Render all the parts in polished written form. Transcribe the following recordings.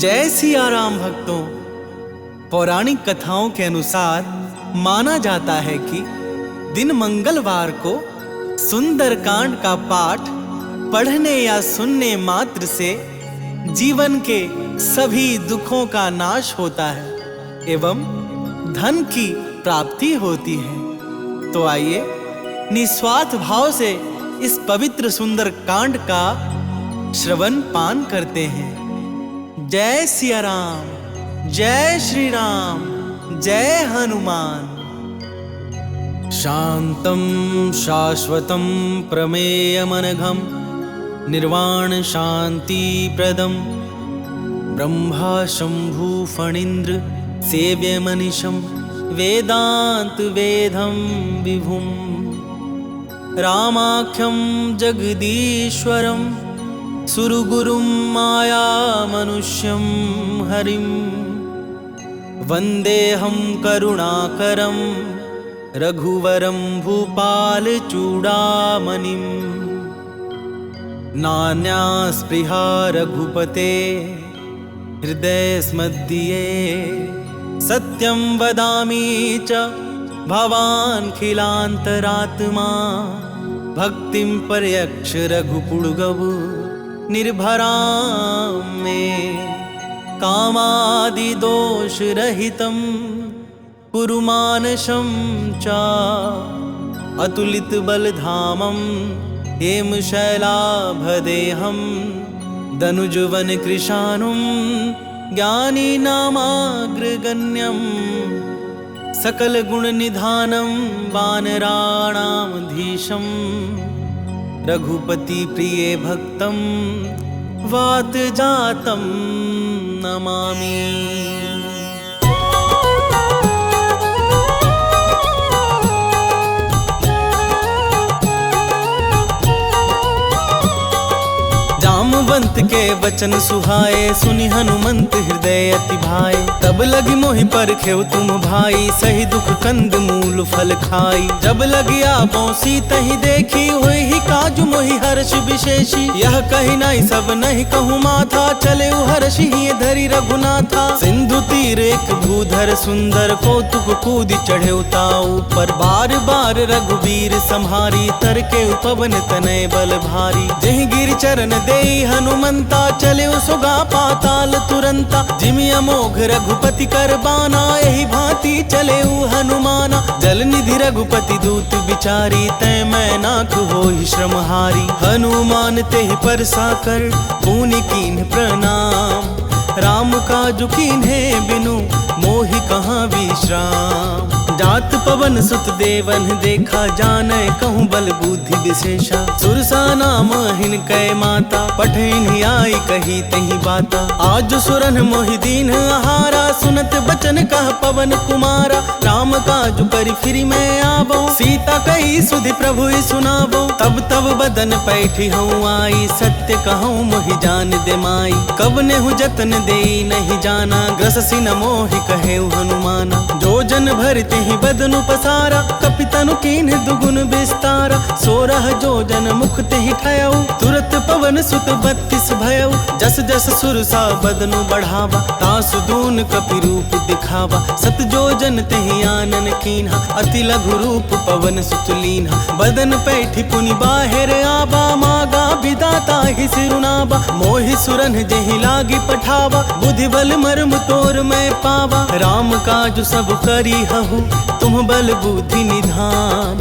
जय सिया राम भक्तों। पौराणिक कथाओं के अनुसार माना जाता है कि दिन मंगलवार को सुंदरकांड का पाठ पढ़ने या सुनने मात्र से जीवन के सभी दुखों का नाश होता है एवं धन की प्राप्ति होती है। तो आइए निस्वार्थ भाव से इस पवित्र सुंदरकांड का श्रवण पान करते हैं। जय सिया राम, जय श्री राम, जय हनुमान। शांतं शाश्वतं प्रमेयमनघं निर्वाण शांति प्रदं ब्रह्मा शंभु फणीन्द्र सेव्यमनिशं वेदांत वेदं विभुं रामाख्यं जगदीश्वरं सुरगुरुं माया मनुष्यं हरिं वन्देऽहं करुणाकरं रघुवरं भूपालचूडामणिं। नान्या स्पृहा रघुपते हृदयस्मध्ये सत्यं वदामि च भवान् खिलान्तरात्मा भक्तिं पर्यक्ष रघुपुङ्गव निर्भरां मे कामादिदोषरहितं कुरु मानसं च अतुलितबलधामं हेमशैलाभदेहं दनुजवनकृशानुं ज्ञानिनामाग्रगण्यं सकलगुणनिधानं वानराणामधीशं रघुपति प्रिय भक्तं वातजातं नमामि। जामवंत के वचन सुहाए सुनि हनुमंत हृदय अति भाए। तब लगी मोहि परखेउ तुम भाई सही दुख कंद मूल फल खाई। जब लगी आपो सीतहि देखी होई ही काजु मोहि हर्ष विशेषी। यह कही नहीं सब नहीं कहूँ माथा चले हर्षि ही धरि रघुनाथा। सिंधु तीर एक भूधर सुंदर कौतुक कूद चढ़े ताऊ पर बार बार रघुबीर संहारी तर के पवन तनय बल भारी। जहि गिर चरण देई हनुमंता चले सुगा पाताल तुरंता। जिमि अमोघ रघुपति कर बाना यही भांति चले हनुमाना। जल निधि रघुपति दूत बिचारी तय मैं नाथ होहि श्रमहारी। हनुमान तेहि परसा कर पुनि कीन्ह प्रणाम। राम काजु कीन्हे बिनु मोहि कहाँ विश्राम। जात पवन सुत देवन देखा जानै कहूँ बल बुद्धि विशेषा। सुरसा नाम हिनकै माता पठैन आई कही तही बाता। आज सुरन मोहि दीन आहारा सुनत बचन कह पवन कुमारा। राम काजु करि फिरि मैं आवो सीता कही सुधि प्रभु सुनावो। तब तब बदन पैठी हूँ आई सत्य कहूँ मोहि जान दे माई। कब नेहु जतन देई नहीं जाना ग्रससि न मोहि कहेउ हनुमाना। जो जन भरते ही बदनु पसारा कपितनु कीन्ह दुगुन विस्तारा। 16 जो जन मुख तेहि ठयउ तुरत पवन सुत 32 भयउ। जस जस सुरसा बदनु बढ़ावा तासु दून कपि रूप दिखावा। सत जो जन तेहि आनन कीन्हा अति लघु रूप पवन सुत लीन्हा। बदन पैठी पुनि बाहिर आबा मागा विदाता ही सिरुनाबा। मोहि सुरन जेहि लागी पठावा बुद्धि बल मर्म तोर मैं पावा। राम काजु सब करी हहु तुम बल बुद्धि निधान।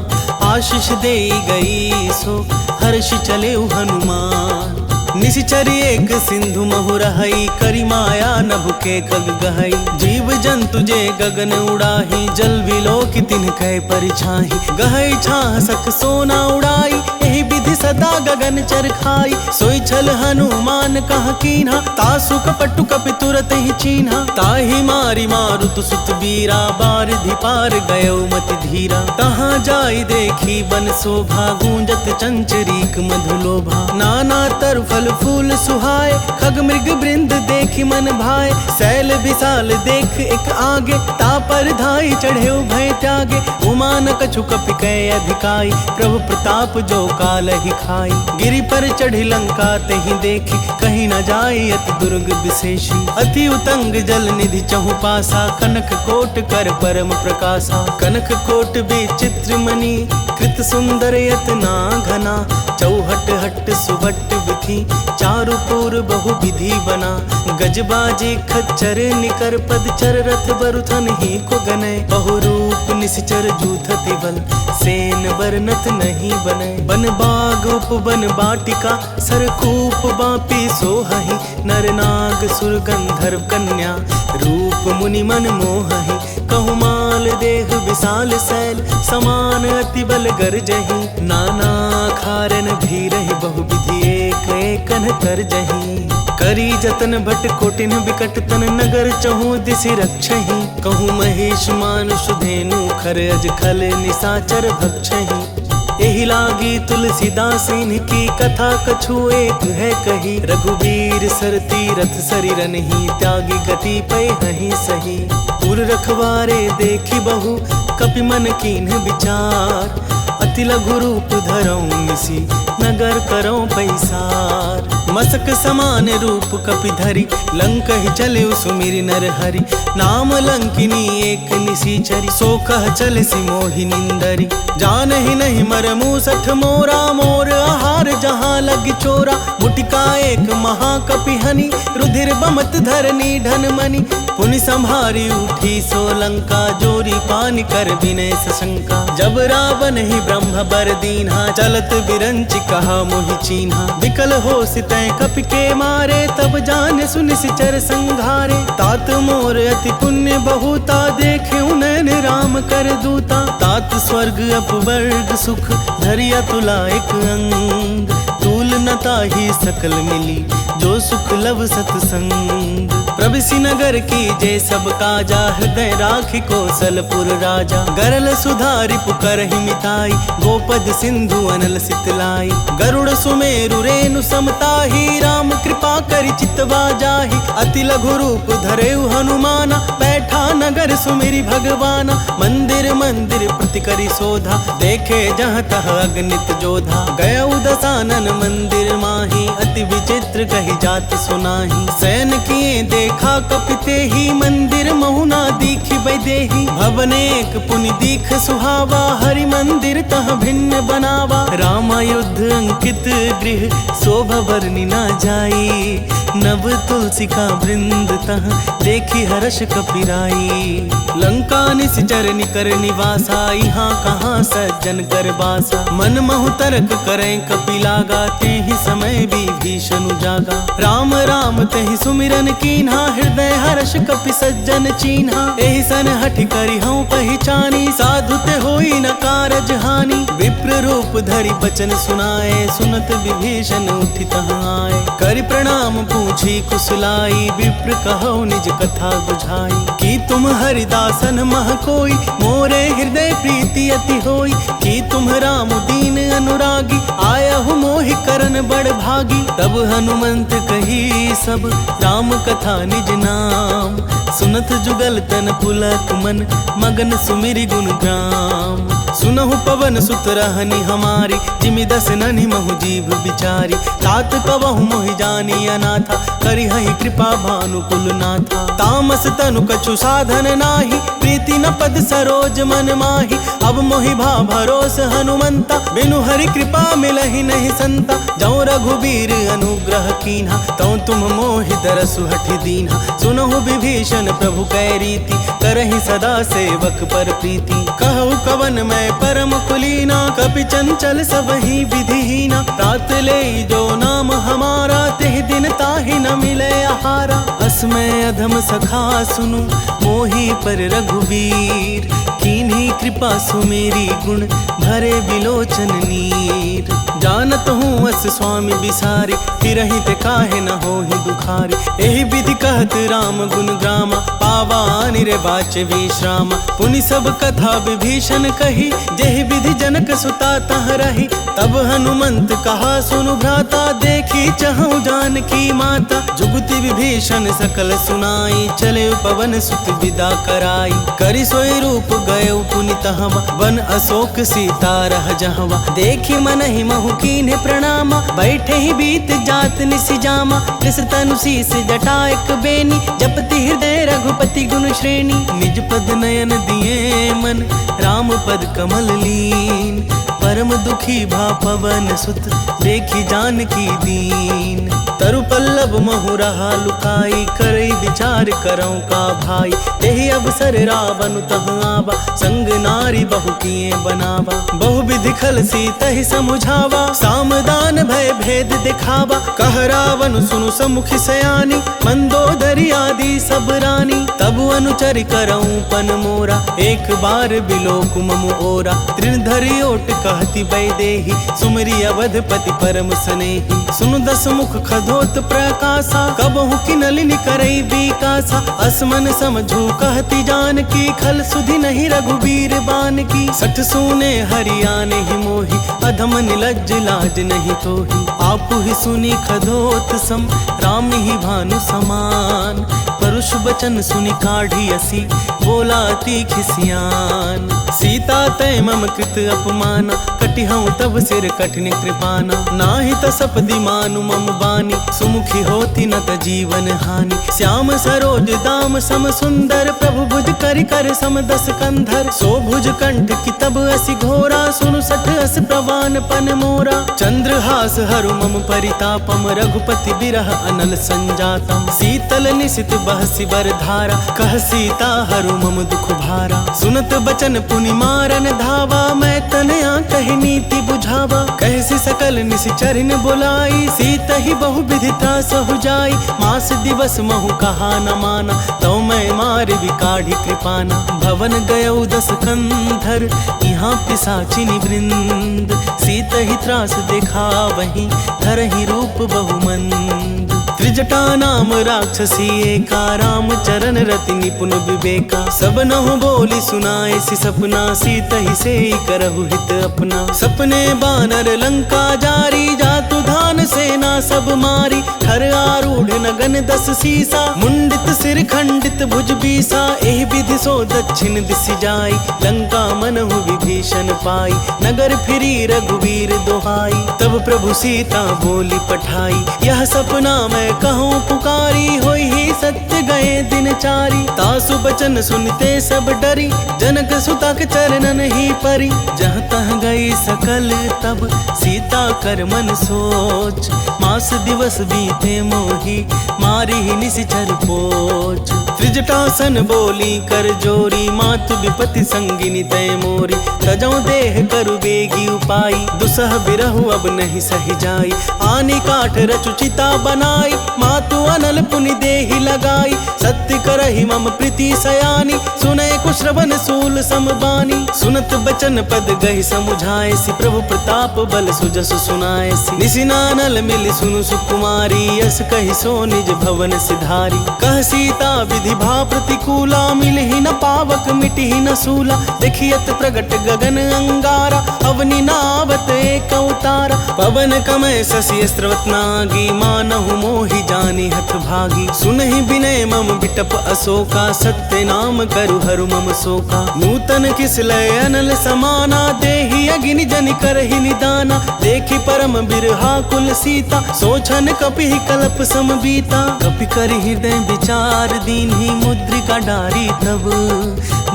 आशीष दे गई सो हर्ष चले हनुमान। निशिचर एक सिंधु महु रहई करी माया नभ के खग गहई। जीव जंतु जे गगन उड़ाही जल विलोकि तिनकै परिछाही। गहई छाह सख सोना उड़ाई एहि विधि सदा गगन चरखाई। सोई छल हनुमान कह कीन्हा तासु कपटु कपि तुरत ही चीन्हा। ताहि मारी मारुत सुत बीरा बारिधि पार गयो मति धीरा। तहाँ जाई देखी बन शोभा गूंजत चंचरीक मधुलोभा। नाना तर फल फूल सुहाए खग मृग वृंद देखी मन भाए। शैल विशाल देख एक आगे, तापर धाई चढ़े भय त्यागे। उमा न कछु कपि कै अधिकाई, प्रभु प्रताप जो काल ही खाई। गिरि पर चढ़ी लंका तेहि देखी, कहीं न जाई अति दुर्ग विशेषी। अति उतंग जल निधि चहु पासा, कनक कोट कर परम प्रकाशा। कनक कोट विचित्र मणि, कृत सुंदर यतना घना। चौहट हट सुभट विधि, चारु पुर बहु विधि बना। गजबाजी खच्चर निकर पदचर, रथ बरुथन ही को गनय। बहुरूप निश्चर जूथति बल, सेन बरनत नहीं बनय। बन बाग उपवन बाटिका, सरकूप बापी सोहहि। नर नाग सुर गंधर्व कन्या, रूप मुनि मन मोहहि। कहु माल देह विशाल शैल, समान अति बल गरजहि। नाना खारन भीरहि, बहु विधि एक एकन तरजहि। करी जतन भट कोटिन बिकट तन, नगर चहु दिसि रक्षहि। कहूँ महेश मानुष धेनु, खर अज खल निशाचर भक्षहि। एहि लागी तुलसीदास इनकी, कथा कछु एक है कही। रघुबीर सर तीरथ सरिरनहि, त्यागी गति पै हहि सही। पुर रखवारे देखी बहु, कपि मन कीन्ह विचार। अति लघु रूप धरऊं निसी, नगर करऊं पैसार। मसक समान रूप कपि धरि, लंक ही चले सुमिरि नर हरि। नाम लंकिनी एक निसीचरी, सो कह चले सी मोहि निंदरी। जानहि नहीं मर मूसठ मोरा, मोर आहार जहाँ लग चोरा। मुटिका एक महाकपि हनि, रुधिर बमत धरनी धन मनि। पुनि संभारी उठी सो लंका, जोरी पानी कर विनय सशंका। जब रावण ही ब्रह्म बर दीन्हा, चलत बिरंचि कहा मोहि चीन्हा। विकल हो सितै कपि के मारे, तब जान सुनि सिचर संघारे। तात मोर अति पुण्य बहुता, देखे नैन राम कर दूता। तात स्वर्ग अपवर्ग सुख, धरिया तुला एक अंग। तूल न ताहि सकल मिली, जो सुख लव सतसंग। प्रविशि नगर की जय सब काजा, हृदय राखि कौशलपुर राजा। गरल सुधारि पुकरहि मिताई, गोपद सिंधु अनल सितलाई। गरुड़ सुमेरु रेणु समताही, राम कृपा करि चितवा जाहि। अति लघु रूप धरेउ हनुमाना, बैठा नगर सुमिरि भगवाना। मंदिर मंदिर प्रति करि शोधा, देखे जहाँ तह अगणित जोधा। गयउ दसानन मंदिर माही, अति विचित्र कही जात सुनाही। शयन किए देखा कपिते ही, मंदिर महुना दीखि बैदेही। भवन एक पुनि दीख सुहावा, हरि मंदिर तह भिन्न बनावा। राम युद्ध अंकित गृह, शोभा वर्णि न जाई। नव तुलसी का वृंद तह, देखी हर्ष कपिराई। लंका निश्चर निकर निवासा, यहाँ कहाँ सज्जन कर बासा। मन महु तरक करें कपि लागा, तेहि समय विभीषण जागा। राम राम तेहि सुमिरन कीन्हा, हृदय हर्ष कपि सज्जन चीन्हा। एहि सन हठि करि हऊँ पहिचानी, साधु ते होई न कारज हानि। विप्र रूप धरि बचन सुनाए, सुनत विभीषण उठि तहाँ आए। करि प्रणाम पूछी कुशलाई, विप्र कहौ निज कथा बुझाई। कि तुम हरिदासन मह कोई, मोरे हृदय प्रीति अति होई। कि तुम राम दीन अनुरागी, आयहु मोहि करन बड़ भागी। तब हनुमंत कही सब, राम कथा निज नाम। सुनत जुगल तन पुलक मन, मगन सुमिरि गुण ग्राम। सुनहु पवन सुत रहनि हमारी, जिमि दस ननि महु जीव बिचारी। तात कवहु मोहि जानी अनाथा, करिहहि कृपा भानुकुल नाथा। तामस तनु कछु साधन नाही, प्रीति न पद सरोज मन माही। अब मोहि भा भरोस हनुमंता, बिनु हरि कृपा मिलहि नहीं संता। जौ रघुबीर अनुग्रह कीन्हा, तौ तुम मोहि दरसु हठि दीन्हा। सुनहु विभीषण प्रभु कै रीति, करहि सदा सेवक पर प्रीति। कहु कवन मैं परम कुलीना, कपि चंचल सबहि विधिहीना। तात ले जो नाम हमारा, तेहि दिन ताहि न मिले आहारा। बस मैं अधम सखा सुनु मोही पर रघुवीर, कीन्ही कृपा सुमेरी गुण भरे बिलोचन नीर। जानत हूँ अस स्वामी बिसारी, फिरहि ते काहे न होहि दुखारी। एहि विधि कहत राम गुण ग्रामा, पावा निरे बाचे विश्रामा। पुनि सब कथा विभीषण कही, जेहि विधि जनक सुता तह रही। तब हनुमंत कहा सुनु भ्राता, देखी चहु जानकी माता। जुगति विभीषण सकल सुनाई, चले पवन सुत विदा कराई। करि सोई रूप गए पुनि तहवा, वन अशोक सीता रह जहवा। देखी मनहि महु कीन्हे प्रणामा, बैठे ही बीत जात निसि जामा। कृष तनु शीस जटा एक बेनी, जपति हृदय रघुपति गुण श्रेणी। निज पद नयन दिए मन, राम पद कमल लीन। परम दुखी भा पवन सुत, देखी जानकी दीन। तरु पल्लव महु रहा लुकाई, करई विचार करऊं का भाई। तेहि अवसर रावण तह आवा, संग नारी बहु किए बनावा। बहु विधि खल सीतहि समुझावा, सामदान भय भेद दिखावा। कह रावण सुनु समुखि सयानी, मंदोदरी आदि सब रानी। तब अनुचरि करऊं पन मोरा, एक बार बिलोक मम ओरा। तृणधरि ओट कहती वैदेही, सुमरि अवधपति परम स्नेही। सुनु दस मुख खधोत प्रकाशा, कबहु किनलिनि करई विकासा। असमन समझू कहती जानकी, खल सुधि नहीं रघुबीर बान की। सठ सुने हरियाने ही मोही, अधम निलज्ज लाज नहीं तोही। आपु ही सुनी खधोत सम, राम ही भानु समान। परुष बचन सुनि काढ़ी असी, बोला अति खिसियान। सीता तय मम कृत अपमाना, कटिहऊँ तब सिर कठिन कृपाना। नाहि तसपदि मानु मम बानी, सुमुखी होती न त जीवन हानि। श्याम सरोज दाम सम सुंदर, प्रभु भुज करि कर सम दस कंधर। सो भुज कंठ की तब असी घोरा, सुनु सठ अस प्रवान पन मोरा। चंद्रहास हरु मम परितापम, रघुपति बिरह अनल संजातम। शीतल निशित बहसी बर धारा, कह सीता हरु मम दुख भारा। सुनत बचन पुनि मारन धावा, मैं तनया कहि नीति बुझावा। कहसी सकल निशिचरिन बुलाई, सीत ही बहु विधि त्रास हो जाई। मास दिवस महु कहा न माना, तो मैं मार विकाढ़ी कृपाना। भवन गयौ दस कंधर, यहाँ पिशाचिनी वृंद। सीत ही त्रास देखा वहीं, धरहि रूप बहुमंद। त्रिजटा नाम राक्षसी एका, राम चरण रति निपुण विवेका। सब नहु बोली सुनाए सि सपना, सीत ही से करहु हित अपना। सपने बानर लंका जारी, जातु धान सेना सब मारी। हर आरूढ़ नगन दस सीसा, मुंडित सिर खंडित भुज बीसा। एहि विधि सो दक्षिण दिशि जाई, लंका मनहु विभीषण पाई। नगर फिरी रघुवीर दोहाई, तब प्रभु सीता बोली पठाई। यह सपना मैं कहूँ पुकारी, होई ही सत्य गए दिन चारी। तासु बचन सुनते सब डरी, जनक सुता के चरणन ही परी। जहाँ तह गई सकल तब, सीता कर मन सोच। मास दिवस बीते मोही, मारी ही निशिचर पोच। त्रिजटासन बोली कर जोरी, मातु विपति संगिनी तय मोरी। तजौ देह करु बेगी उपाई, दुसह बिरहु अब नहीं सही जाई। आनी काठ रचु चिता बनाई, मातु अनल पुनि देहि लगाई। सत्य करहि मम प्रीति सयानी, सुने कुश्रवण सूल समबानी। सुनत बचन पद गहि समुझाए सी, प्रभु प्रताप बल सुजस सुनाए सी। निसिनानल मिल सुनु सुकुमारी, यस कहि सो निज भवन सिधारी। कह सीता विधि भा प्रतिकूला, मिलहि न पावक मिटहि न सूला। देखियत प्रगट गगन अंगारा, अवनि नावत एक अवतारा। पवन कमय शशि स्रवत नागी, मानहु मोहि जानि हथ भागी। सुनहि विनय मम बिटप अशोका, सत्य नाम करु हरु मम शोका। नूतन किसलय अनल समाना, देहि अग्नि जनि करहि निदाना। देखि परम बिरहा कुल सीता, सोचन कपि कल्प सम बीता। कपि कर हृदय विचार दीन्हि, मुद्रिका डारी तब।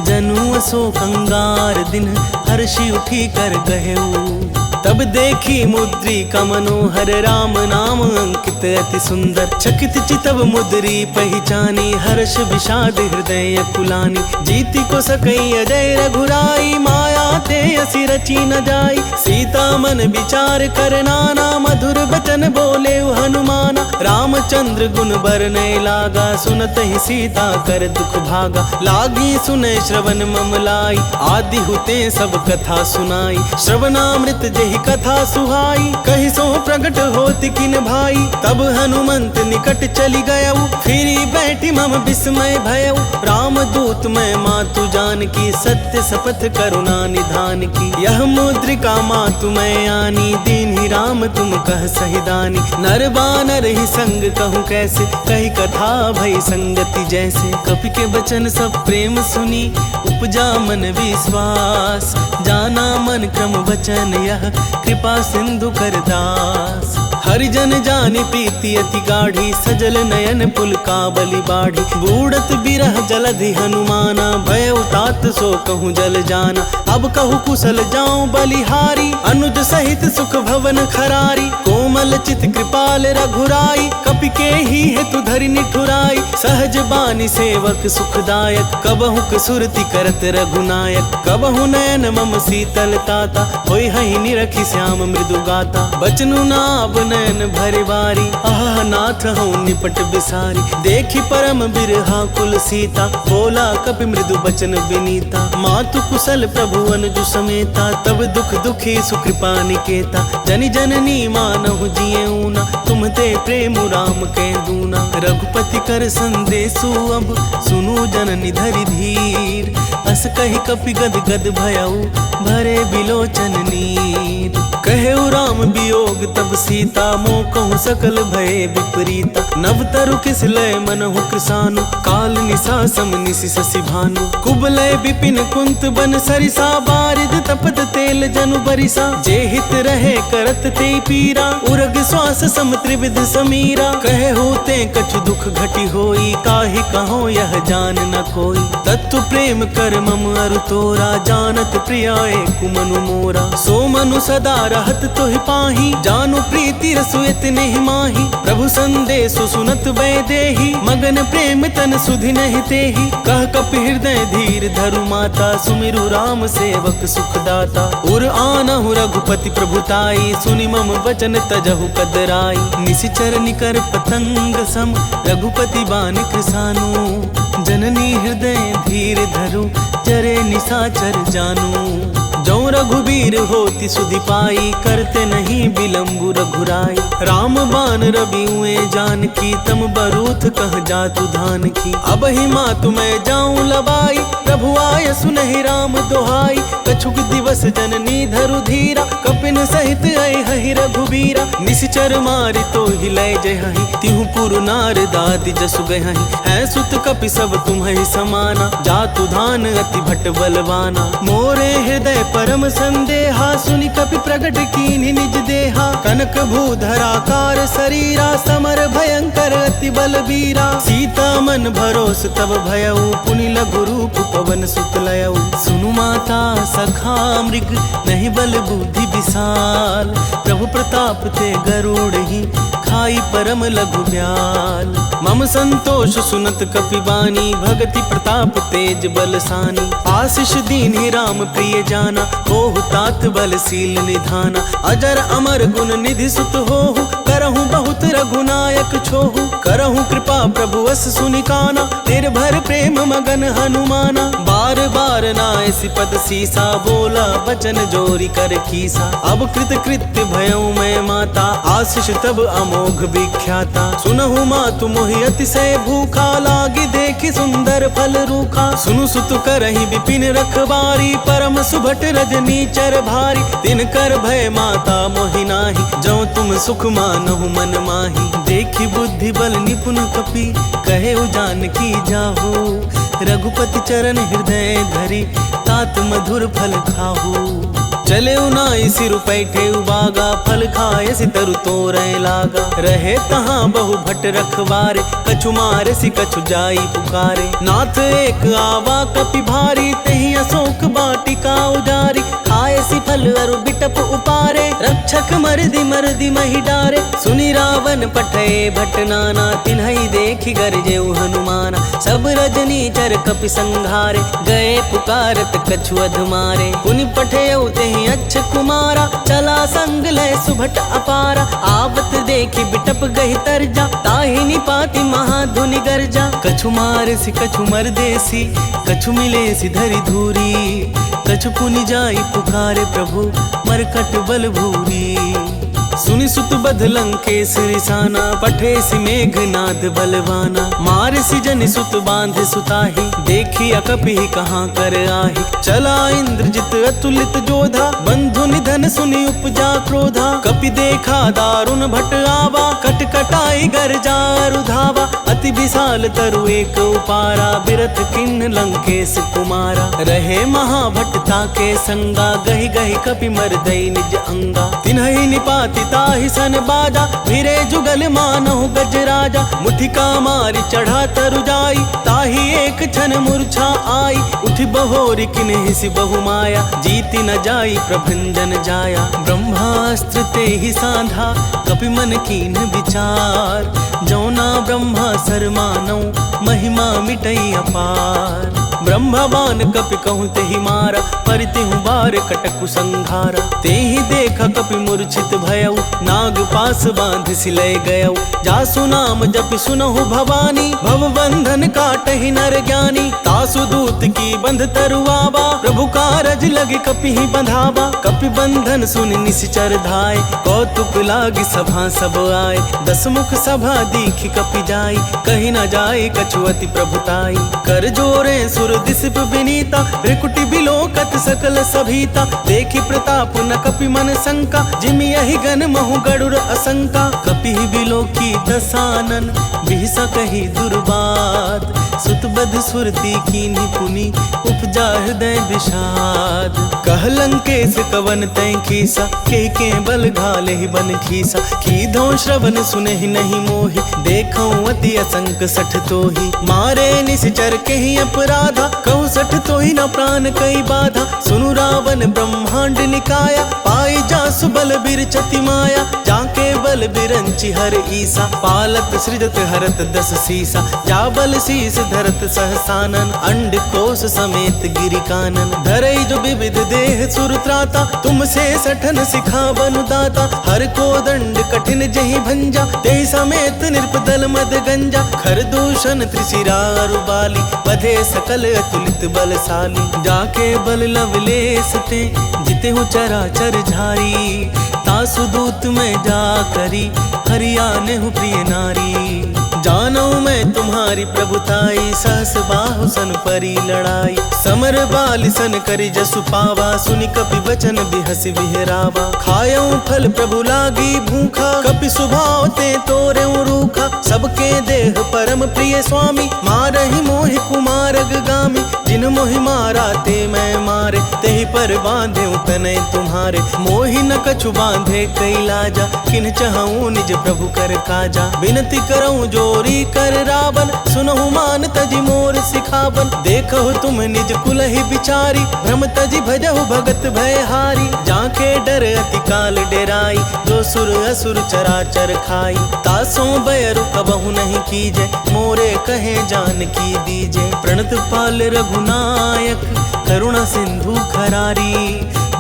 जनु अशोक अंगार दिन, हर्षि उठी कर गहेऊ। तब देखी मुद्रिका मनोहर, राम नाम अंकित अति सुंदर। चकित चितव मुद्री पहचानी, हर्ष विषाद हृदय कुलानी। जीति को सकई अजय रघुराई, माया ते असी रची न जाई। सीता मन विचार कर नाना, मधुर बचन बोले हनुमाना। रामचंद्र गुण बरनय लागा, सुनत ही सीता कर दुख भागा। लागी सुने श्रवण मम लाई, आदि हुते सब कथा सुनाई। श्रवणामृत जेहि कथा सुहाई, कहि सो प्रगट होति किन भाई। तब हनुमंत निकट चली गयऊ, फिरी बैठी मम विस्मय भयऊ। राम दूत मैं मातु जान की, सत्य शपथ करुणा निधान की। यह मुद्रिका मातु मैं आनी, दीन ही राम तुम कह सही दानी। नर बानर ही संग कहूँ कैसे, कही कथा भई संगति जैसे। कपि के बचन सब प्रेम सुनी, उपजा मन विश्वास। जाना मन क्रम वचन यह, कृपा सिंधु कर दास। हरिजन जानि प्रीति अति गाढ़ी, सजल नयन पुलकावली बाढ़ी। बूढ़त बिरह जलधि हनुमाना, भय उतात सो कहूँ जल जाना। अब कहूँ कुशल जाऊं बलिहारी, अनुज सहित सुख भवन खरारी। कोमल चित कृपाल रघुराई, कपि के ही हेतु धरि निठुराई। सहज बानी सेवक सुखदायक, कबहु कसुरति करत रघुनायक। कबहु नयन मम शीतल ताता, होय हहि निरखि श्याम मृदु गाता। बचनु नाभ नयन भरे बारी, आह नाथ हूँ निपट बिसारी। देखी परम बिरहा कुल सीता, बोला कपि मृदु बचन विनीता। मातु कुशल प्रभु अनुज समेता, तब दुख दुखी सुकृपा निकेता। जनि जननी मानहु जिये ऊना, तुम ते प्रेम राम के दूना। रघुपति कर संदेशु अब, सुनु जननी धरि धीर। अस कहि कपि गद गद भयऊ, भरे बिलोचन नीर। कहेउ राम वियोग तब सीता, मोह कहूँ सकल भय विपरीता। नव तरु किस लय मनहु कृसानु, काल निशा सम निशि शशि भानु। कुबलय विपिन कुंत बन सरिसा, बारिद तपत तेल जनु बरिसा। जे हित रहे करत ते पीरा, उरग श्वास सम त्रिविध समीरा। कहे होते कछु दुख घटी होई, काहि कहो यह जान न कोई। तत्व प्रेम कर मम अरु तोरा, जानत प्रियाए कुमनु मोरा। सो मनु सदा रहत तोहि पाही, जानु प्रीति रसु इतने माही। प्रभु संदेशु सुनत वैदेही, मगन प्रेम तन सुधि नहीं तेहि। कह कपि हृदय धीर धरु माता, सुमिरु राम सेवक सुखदाता। उर आनहु रघुपति प्रभुताई, सुनि मम वचन तजहु कदराई। निशिचर निकर पतंग सम, रघुपति बानि कृसानु। जननी हृदय धीर धरु, चरे निशाचर जानू। जो रघुबीर होति सुधि पाई, करते नहीं विलंबु रघुराई। राम बान रबिउए जानकी, तम बरूथ कह जातु धान की। अब ही मातु मैं जाऊं लबाई, प्रभु आय सुनहि राम दोहाई। कछुक दिवस जननी धरु धीरा, कपिन सहित आई हहि रघुबीरा। निशिचर मारि तो ही लय जयहि, तिहु पुरु नार दाति जसु गयहि। है सुत कपि सब तुम्हि समाना, जातु धान अति भट बलवाना। मोरे हृदय परम संदेहा, सुनि कपि प्रगट कीन्हि निज देहा। कनक भूधराकार शरीरा, समर भयंकर अति बलबीरा। सीता मन भरोस तब भयऊ, पुनि लघु रूप पवन सुत लयऊ। सुनु माता सखा मृग, नहीं बल बुद्धि विशाल। प्रभु प्रताप ते गरुड़ ही, खाई परम लघु ब्याल। मम संतोष सुनत कपि बानी, भगति प्रताप तेज बलसानी। आशीष दीन्हि राम प्रिय जाना, होहु तात बलशील निधाना। अजर अमर गुण निधि सुत होहु, करहु बहुत रघुनायक छोहु। करहु कृपा प्रभु अस सुनिकाना, निर्भर प्रेम मगन हनुमाना। बार बार नायसि पद सीसा, बोला बचन जोरी कर कीसा। अब कृत कृत्य भयऊ मैं माता, आशीष तब अमोघ विख्याता। सुनहु मातु मोहि अतिशय भूखा, लागी देखि सुंदर फल रूखा। सुनु सुत करहि विपिन रखबारी, परम सुभट रजनी चर भारी। तिनकर भय माता मोहि नाही, जो तुम सुख मानहु मन माही। देखि बुद्धि बल निपुण कपि, कहे जानकी जाहु। रघुपति चरण हृदय धरि, तात मधुर फल खाहु। चले उनाई सिर पैठे उबागा, फल खाए सि तरु तोरे लागा। रहे तहाँ बहु भट रखवारे, कछु मारे सि कछु जाई पुकारे। नाथ एक आवा कपि भारी, तेहि अशोक बाटिका उजारी। खाए सि फल अरु बिटप उपारे, रक्षक मरदी महि डारे। सुनि रावण पठे भट नाना, तिन्हई देखि गरजेउ हनुमाना। सब रजनी चर कपि संघारे, गए पुकारत कछु अध मारे। पुनि पठेउ तेहि अच्छ कुमारा, चला संग लय सुभट अपारा। आवत देखि बिटप गहि तरजा, ताहि निपाति महाधुनि गर्जा। कछु मारसि कछु मरदेसी, कछु मिलेसि धरि धूरी। कछु पुनि जाई पुकारे प्रभु, मरकट बल भूरी। सुनि सुत बध लंकेश रिसाना, पठेसि मेघनाद बलवाना। मारसि जनि सुत बांध सुताहि, देखी अकपि कहाँ कर आहि। चला इंद्रजित अतुलित जोधा, बंधु निधन सुनि उपजा क्रोधा। कपि देखा दारुण भट आवा, कटकटाई गर्जा रुधावा। अति विशाल तरु एक उपारा, बिरथ किन्न लंकेश कुमारा। रहे महाभट ताके संगा, गहि गहि कपि मरदई निज अंगा। तिन्हहि निपाति ताहि सन बाजा, फिरे जुगल मानहु गज राजा। मुठिका मारि चढ़ा तरु जाई, ताहि एक क्षण मूर्छा आई। उठि बहोरि किन्हि बहु माया, जीति न जाई प्रभंजन जाया। ब्रह्मास्त्र तेहि साधा, कपि मन कीन विचार। जौना ब्रह्मा सर मानौ, महिमा मिटई अपार। ब्रह्मवान कपि कहूँ तेहि मारा, परितिहु बार कटकु संघारा। तेहि देखा कपि मूर्छित भयउ, नाग पास बांध सिलय गयउ। जासु नाम जपि सुनहु भवानी, भव बंधन काटहि नर ज्ञानी। तासु दूत की बंध तरुआवा, प्रभु कारज लगे कपि ही बंधावा। कपि बंधन सुनि निश्चर धाय, कौतुक लागी सभा सब आए। दस मुख सभा दीखि कपि जाई, कही न जाए कछु अति प्रभुताई। कर जोरे सुर दिसिप विनीता, त्रिकुटि बिलोकत सकल सभीता। देखि प्रताप न कपि मन शंका, जिमि यहि गन महु गरुड़ असंका। कपि बिलोकी दसानन, बिहसा कही दुर्बाद। सुत बध सुरती कीन्हि पुनि, उपजा हृदय विषाद। कह लंकेश कवन तै खीसा, के बल घाले बन खीसा। कीधो श्रवण सुनहि नहीं मोहि, देखौ अति असंक सठ तोहि। मारे निश्चर केहि अपराधा, कहु सठ तोहि न प्राण कई बाधा। सुनु रावण ब्रह्मांड निकाया, पाई जासु बल बिरचति माया। जाके बल बिरंचि हर ईसा, पालत सृजत हरत दस सीसा। जा बल शीस धरत सहसानन, अंड कोश समेत गिरि कानन। धरई जो विविध देह सुर त्राता, तुमसे सठन सिखा बनु दाता। हर को दंड कठिन जहि भंजा, तेहि समेत निर्पदल मद गंजा। खर दूषण त्रिशिरा अरु बाली, बधे सकल अतुलित बलशाली। जाके बल लवलेस ते, जितेहु चराचर झारी। तासु दूत में जा करी, हरियाने हूँ प्रिय नारी। जानो मैं तुम्हारी प्रभुताई, सहस बाहु सन परी लड़ाई। समर बाल सन करी जसु पावा, सुनि कपि वचन बिहसि विहरावा। खायऊ फल प्रभु लागी भूखा, कपि सुभाव ते तोरे रूखा। सबके देह परम प्रिय स्वामी, मारहि मोहि कुमारग गामी। जिन मोहि मारा ते मैं मारे, तेहि पर बांधे तनय तुम्हारे। मोहि न कछु बांधे कई लाजा, किन चहऊँ निज प्रभु कर काजा। विनती करऊँ जोरी कर रावण, सुनहु मान तजि मोर सिखावन। देखहु तुम निज कुलहि बिचारी, भ्रम तजि भजहु भगत भयहारी। जाके डर अति काल डेराई, जो सुर असुर चराचर खाई। तासों बैरु कबहु नहीं कीजे, मोरे कहे जान की दीजे। प्रणत पाल रघुनायक, करुणा सिंधु खरारी।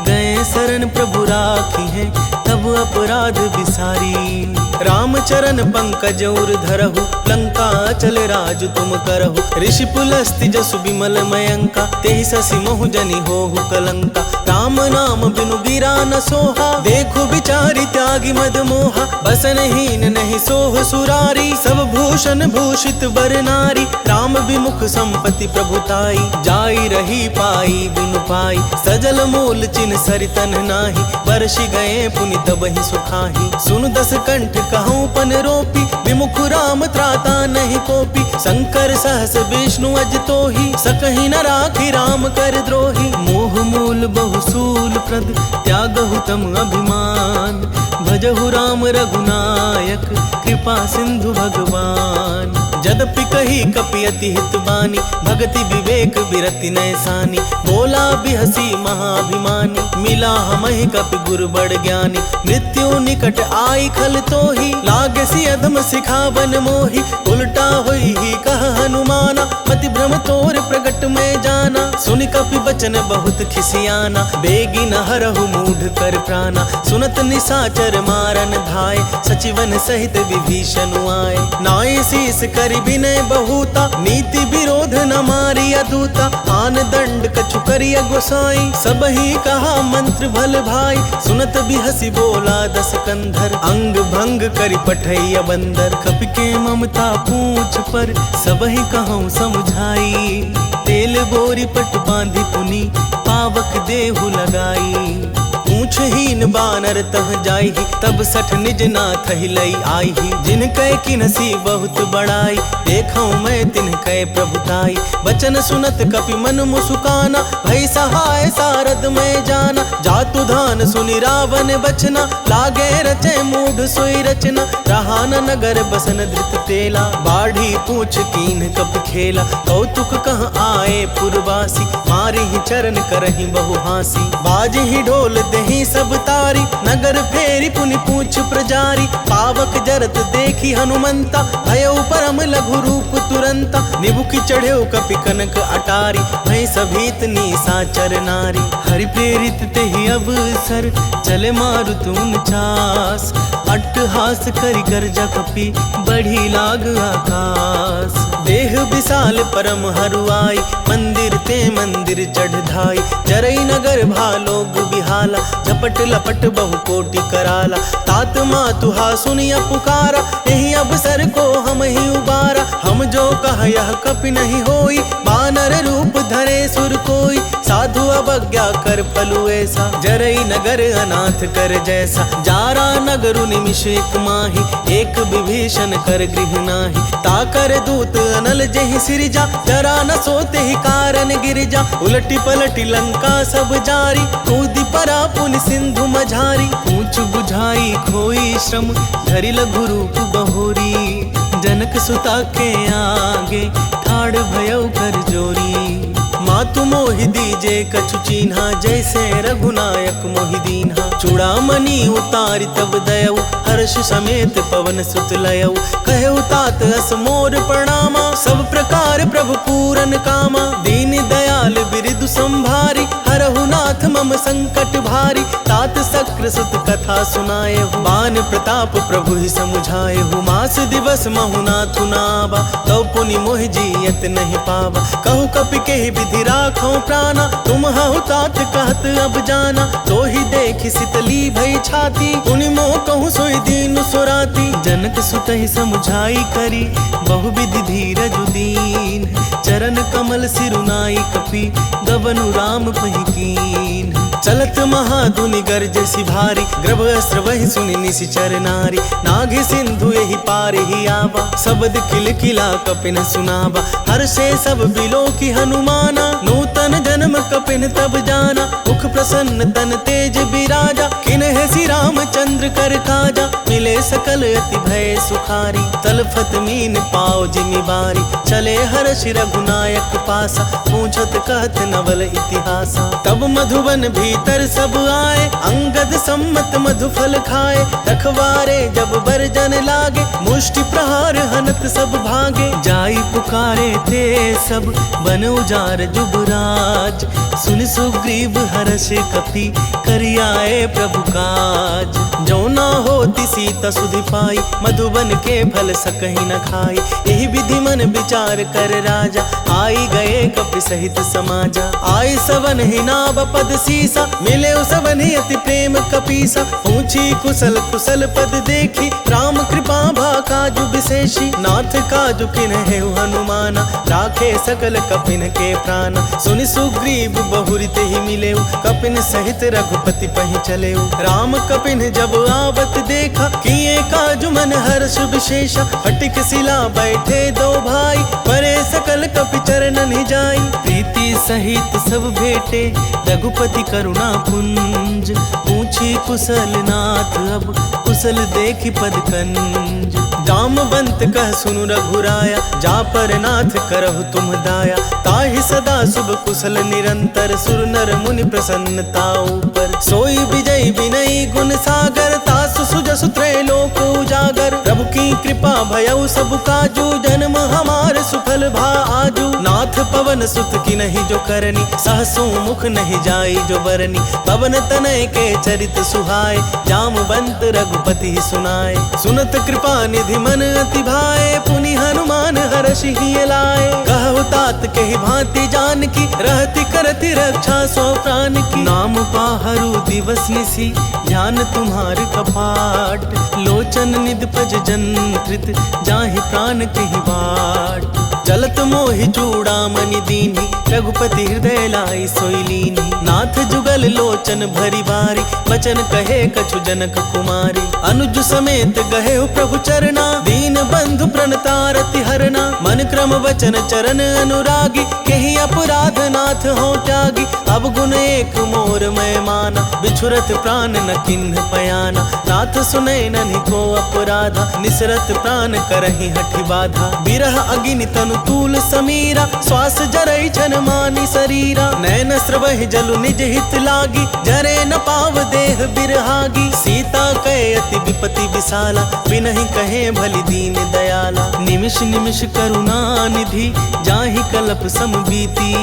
गए शरण प्रभु राखी है, तब अपराध विसारी। रामचरण पंकज उर धरहु, लंका चल राज तुम करहु। ऋषि पुलस्ति जसु बिमल मयंका, तेहि ससि मोहु जनि होहु कलंका। राम नाम बिनु गिरा न सोहा, देखु बिचारी त्यागी मद मोहा। बसन हीन नहीं सोह सुरारी, सब भूत विभूषण भूषित वर नारी, राम विमुख संपत्ति प्रभुताई। जाई रही पाई बिनु पाई, सजल मूल चिन्ह सरितन नाही। वर्षि गए पुनि तबहि सुखाही, सुन दस कंठ कहूँ पन रोपी। विमुख राम त्राता नहीं कोपी, शंकर सहस विष्णु अज तोहि। सकहि न राखी राम कर द्रोही, मोह मूल बहुसूल प्रद त्यागहु तम अभिमान। भजहु राम रघुनायक, कृपा सिंधु भगवान। जदपि कही कपि अति हित बानी, भगति विवेक बिरति नैसानी। बोला बिहसी महाभिमानी, मिला हमहि कपि गुरु बड़ ज्ञानी। मृत्यु निकट आई खल तोहि, लागे सी अधम सिखावन मोहि। उल्टा होई ही कह हनुमाना, मति भ्रम तोर प्रगट में जाना। सुनि कपि बचन बहुत खिसियाना, बेगी न हरहु मूढ़ कर प्राणा। सुनत निशाचर मारन धाय, सचिवन सहित विभीषण आए। नाई शीस कर विनय बहुता, नीति विरोध न मारिया दूता। आन दंड कछु करिया गोसाई, सबही कहा मंत्र भल भाई। सुनत बिहसी बोला दस कंधर, अंग भंग करि पठैया बंदर। कपि के ममता पूछ पर, सबही कहूँ समझाई। तेल बोरी पट बांधी पुनी, पावक देहु लगाई। पूछहीन बानर तह जाई, तब सठ निज नाथ ही लई आई। जिन कै किनसी बहुत बड़ाई, देखऊं मैं तिन कै प्रभुताई। बचन सुनत कपि मन मुसुकाना, भई सहाय सारद में जाना। जातु धान सुनि रावण बचना, लागे रचे मूढ़ सोई रचना। रहा न नगर बसन धृत तेला, बाढ़ी पूछ कीन कपि खेला। कौतुक कह आए पुरवासी, मारी ही चरण करही बहु हासी। बाज ही ढोल दही सब तारी, नगर फेरी पुनि पूछ प्रजारी। पावक जरत देखी हनुमंता, भयउ परम लघु रूप तुरंता। निबुकी चढ़ेउ कपि कनक अटारी, भई सभीत निशाचर नारी। हरि प्रेरित तेहि अवसर, चले मारुत उनचास। अट्टहास करि गर्जा कपि, बढ़ी लाग आकाश। देह विशाल परम हरुआई, मंदिर ते मंदिर चढ़ धाई। जरई नगर भालोग बिहाला, झपट लपट बहु कोटि कराला। तात मातुहा सुनिया पुकारा, यही अवसर को हम ही उबारा। हम जो कह यह कपि नहीं होई, बानर रूप धरे सुर कोई। साधु अवज्ञा कर फलु ऐसा, जरई नगर अनाथ कर जैसा। जारा नगरु निमिष एक माही, एक विभीषण कर गृह नाही। ताकर दूत अनल जेहि सिरजा, जरा न सोते ही कारण गिरजा। उलटी पलटी लंका सब जारी, कूदी परा पुनि सिंधु मझारी। पूछ बुझाई खोई श्रम, धरि लघु रूप बहोरी। जनक सुता के आगे, ठाड़ भयउ कर जोरी। मातु मोहि दीजे कछु चीन्हा, जैसे रघुनायक मोहि दीन्हा। चूड़ामणि उतारि तब दयऊ, हर्ष समेत पवन सुत लयऊ। कहऊ तात अस मोर प्रणामा, सब प्रकार प्रभु पूरन कामा। दीन दयाल बिरदु संभारी, हरहु नाथ मम संकट भारी। तात सक्र सुत कथा सुनाएहु, बान प्रताप प्रभु ही समुझाएहु। मास दिवस महु नाथु नावा, तौ पुनि मोहि जियत नहीं पावा। कहु कपि केहि विधि राखो प्राणा, तुम हहु तात कहत अब जाना। तो ही देखि सितली भई छाती, पुनि मोह कहूँ सोई दीन सुराती। जनक सुत ही समुझाई करी, बहु विधि धीरज दीन। चरण कमल सिरुनाई कपि, गवनु राम पहि कीन। चलत महाधुनि गरजसि भारी, ग्रभ अस्त्र वहि सुनि निशिचर नारी। नाघि सिंधु एहि पार ही आवा, शब्द किल किला कपिन सुनावा। हर्षे सब बिलो की हनुमाना, नूतन जन्म कपिन तब जाना। मुख प्रसन्न तन तेज बिराजा, किन्हे श्री रामचंद्र कर काजा। मिले सकल अति भय सुखारी, तलफत मीन पाओ जिमि बारी। चले हर्षि रघुनायक पासा, पूछत कहत नवल इतिहासा। तब मधुबन भीतर सब आए, अंगद सम्मत मधु फल खाए। रखवारे जब बरजन लागे, मुष्टि प्रहार हनत सब भागे। जाई पुकारे थे सब, बन उजार जुबराज। सुन सुग्रीव हर्ष कपि, करियाए प्रभु काज। जो न होती सीता सुधि पाई, मधुबन के फल सकहि न खाई। यही विधि मन विचार कर राजा, आई गए कपि सहित समाजा। आई सवन ही नाव पद सीसा, मिले सवन ही अति प्रेम कपीसा। पूछी कुशल कुशल पद देखी, राम कृपा भा काजु विशेषी। नाथ काजु किन्हे हनुमाना, राखे सकल कपिन के प्राण। सुनि सुग्रीव बहुरित ही मिले, कपिन सहित रघुपति पहि चले। राम कपिन जब आवत देखा, किए काजु मन हर्ष विशेषा। फटिक शिला बैठे दो भाई, परे सकल कपि चरणन ही जाई। प्रीति सहित सब भेटे, रघुपति करुणा पुंज। पूछी कुशल नाथ अब, कुशल देखी पद कंज। जामवंत कह सुनु रघुराया, जा पर नाथ करहु तुम दाया। ताहि सदा शुभ कुशल निरंतर, सुर नर मुनि प्रसन्नता ऊपर। सोई विजय विनयी गुण सागर, तासु सुजसु त्रैलोक उजागर। प्रभु की कृपा भयउ सब काजू, जन्म हमार सुफल भा आजू। नाथ पवन सुत की नहीं जो करनी, सहसो मुख नहीं जाई जो बरनी। पवन तनय के चरित सुहाए, जामवंत रघुपति सुनाए। सुनत कृपा निधि मन अति भाए, पुनि हनुमान हर्षि ही लाए। कहु तात के ही भांति जानकी, रहति करति रक्षा सो प्राण की। नाम पाहरु दिवस निसी, ध्यान तुम्हार कपाट। लोचन निध पज जंत्रित, जाहि प्राण के ही बाट। चलत मोहि चूड़ामणि दीन्ही, रघुपति हृदय लाई सोई लीन्ही। नाथ जुगल लोचन भरी बारी, वचन कहे कछु जनक कुमारी। अनुज समेत गहे प्रभु चरना, दीन बंधु प्रणतारति हरना। मन क्रम वचन चरण अनुरागी, केहि अपराध नाथ हो त्यागी। अब गुण एक मोर मैं माना, बिछुरत प्राण न किन्ह पयाना। नाथ सुनै नन्हि को अपराधा, निसरत प्राण करहि हठि बाधा। बिरह अगिनि तनु तूल समीरा, श्वास जरई छन मानि शरीरा। नैन स्रवहि जलु निज हित लागी, जरे न पाव देह बिरहागी। सीता कहे अति विपति विशाला, बिनहि कहे भलि दीन दयाला। निमिष निमिष करुणा निधि, जाहि कलप सम बीती।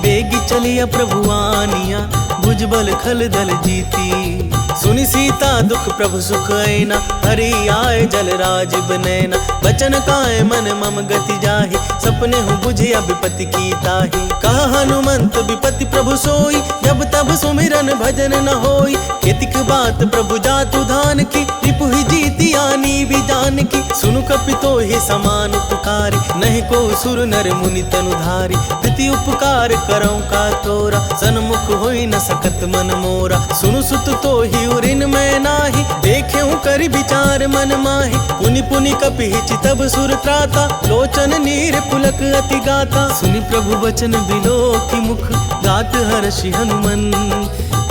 बेगी चलिया प्रभु आनिया, भुजबल खल दल जीती। सुनि सीता दुख प्रभु सुख ऐना, हरि आए जल राज बनैना। बचन काए मन मम गति जाहि, सपने हूँ बुझिया विपति की ताहि। कहा हनुमंत विपति प्रभु सोई, जब तब सुमिरन भजन न होई। केतिक बात प्रभु जातु धान की, रिपु ही जीती आनी भी जान की। सुनु कपितो ही समान उपकारी, नहीं को सुर नर मुनि तनुधारी। प्रीति उपकार करौ का तोरा, सन्मुख होई न सकत मन मोरा। सुनु सुत तो ही उरिन मैं नाही, देखे हूँ करि विचार मन माही। पुनि पुनि कपि चितब सुर त्राता, लोचन नीर पुलक अति गाता। सुनि प्रभु वचन बिलो की मुख, गात हर्षि हनुमन।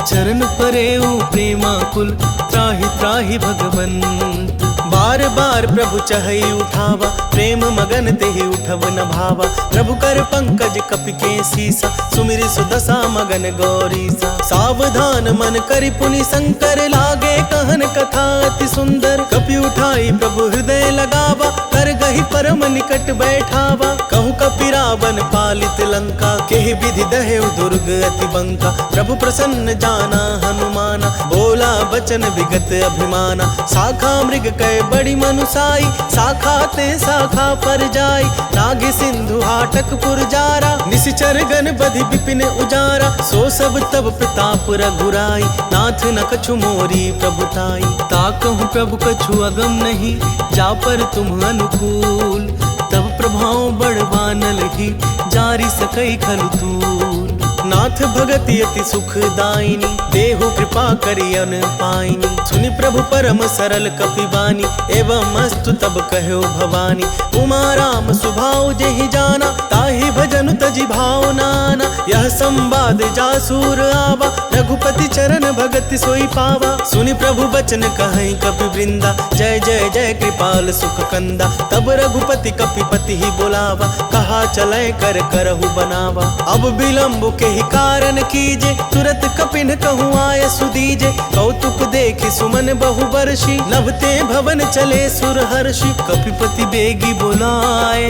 चरण परेउ प्रेमा कुल, त्राहि त्राहि भगवंत। बार बार प्रभु चहई उठावा, प्रेम मगन तेहि उठव न भावा। प्रभु कर पंकज कपि के सीसा, सुमिरि सुदशा मगन गौरीसा। सावधान मन करि पुनि शंकर, लागे कहन कथा अति सुंदर। कपि उठाई प्रभु हृदय लगावा, कर गहि परम निकट बैठावा। कहु कपि रावण पालित लंका, केहि विधि दहेउ दुर्ग अति बंका। प्रभु प्रसन्न जाना हनुमाना, बोला बचन विगत अभिमाना। शाखा मृग कै बड़ी मनुसाई, शाखा ते शाखा पर जाई। नाग सिंधु हाटक पुरजारा, निशिचर गण बधि विपिन उजारा। सो सब तब प्रताप रघुराई, नाथ न कछु मोरी प्रभुताई। ताकहु प्रभु कछु अगम नहीं, जा पर तुम अनुकूल। तब प्रभाव बढ़वानल ही, जारी सकई खलु तूल। नाथ भगति अति सुखदायिनी, देहु कृपा करि अन पाइनी। सुनि प्रभु परम सरल कपि बानी, एवं अस्तु तब कहो भवानी। उमा राम सुभाव जेहि जाना, ताहि भजन तजि भाव नाना। यह संवाद जासूर आवा, रघुपति चरण भगति सोई पावा। सुनि प्रभु बचन कहै कपि वृंदा, जय जय जय कृपाल सुख कंदा। तब रघुपति कपिपति ही बोलावा, कहा चलै कर करहु बनावा। अब विलम्ब के ही कारण कीजे, तुरत कपिन कहूँ आय सुदीजे। कौतुक देखि सुमन बहु बरसी, नभते भवन चले सुर हर्षि। कपिपति बेगी बोलाए,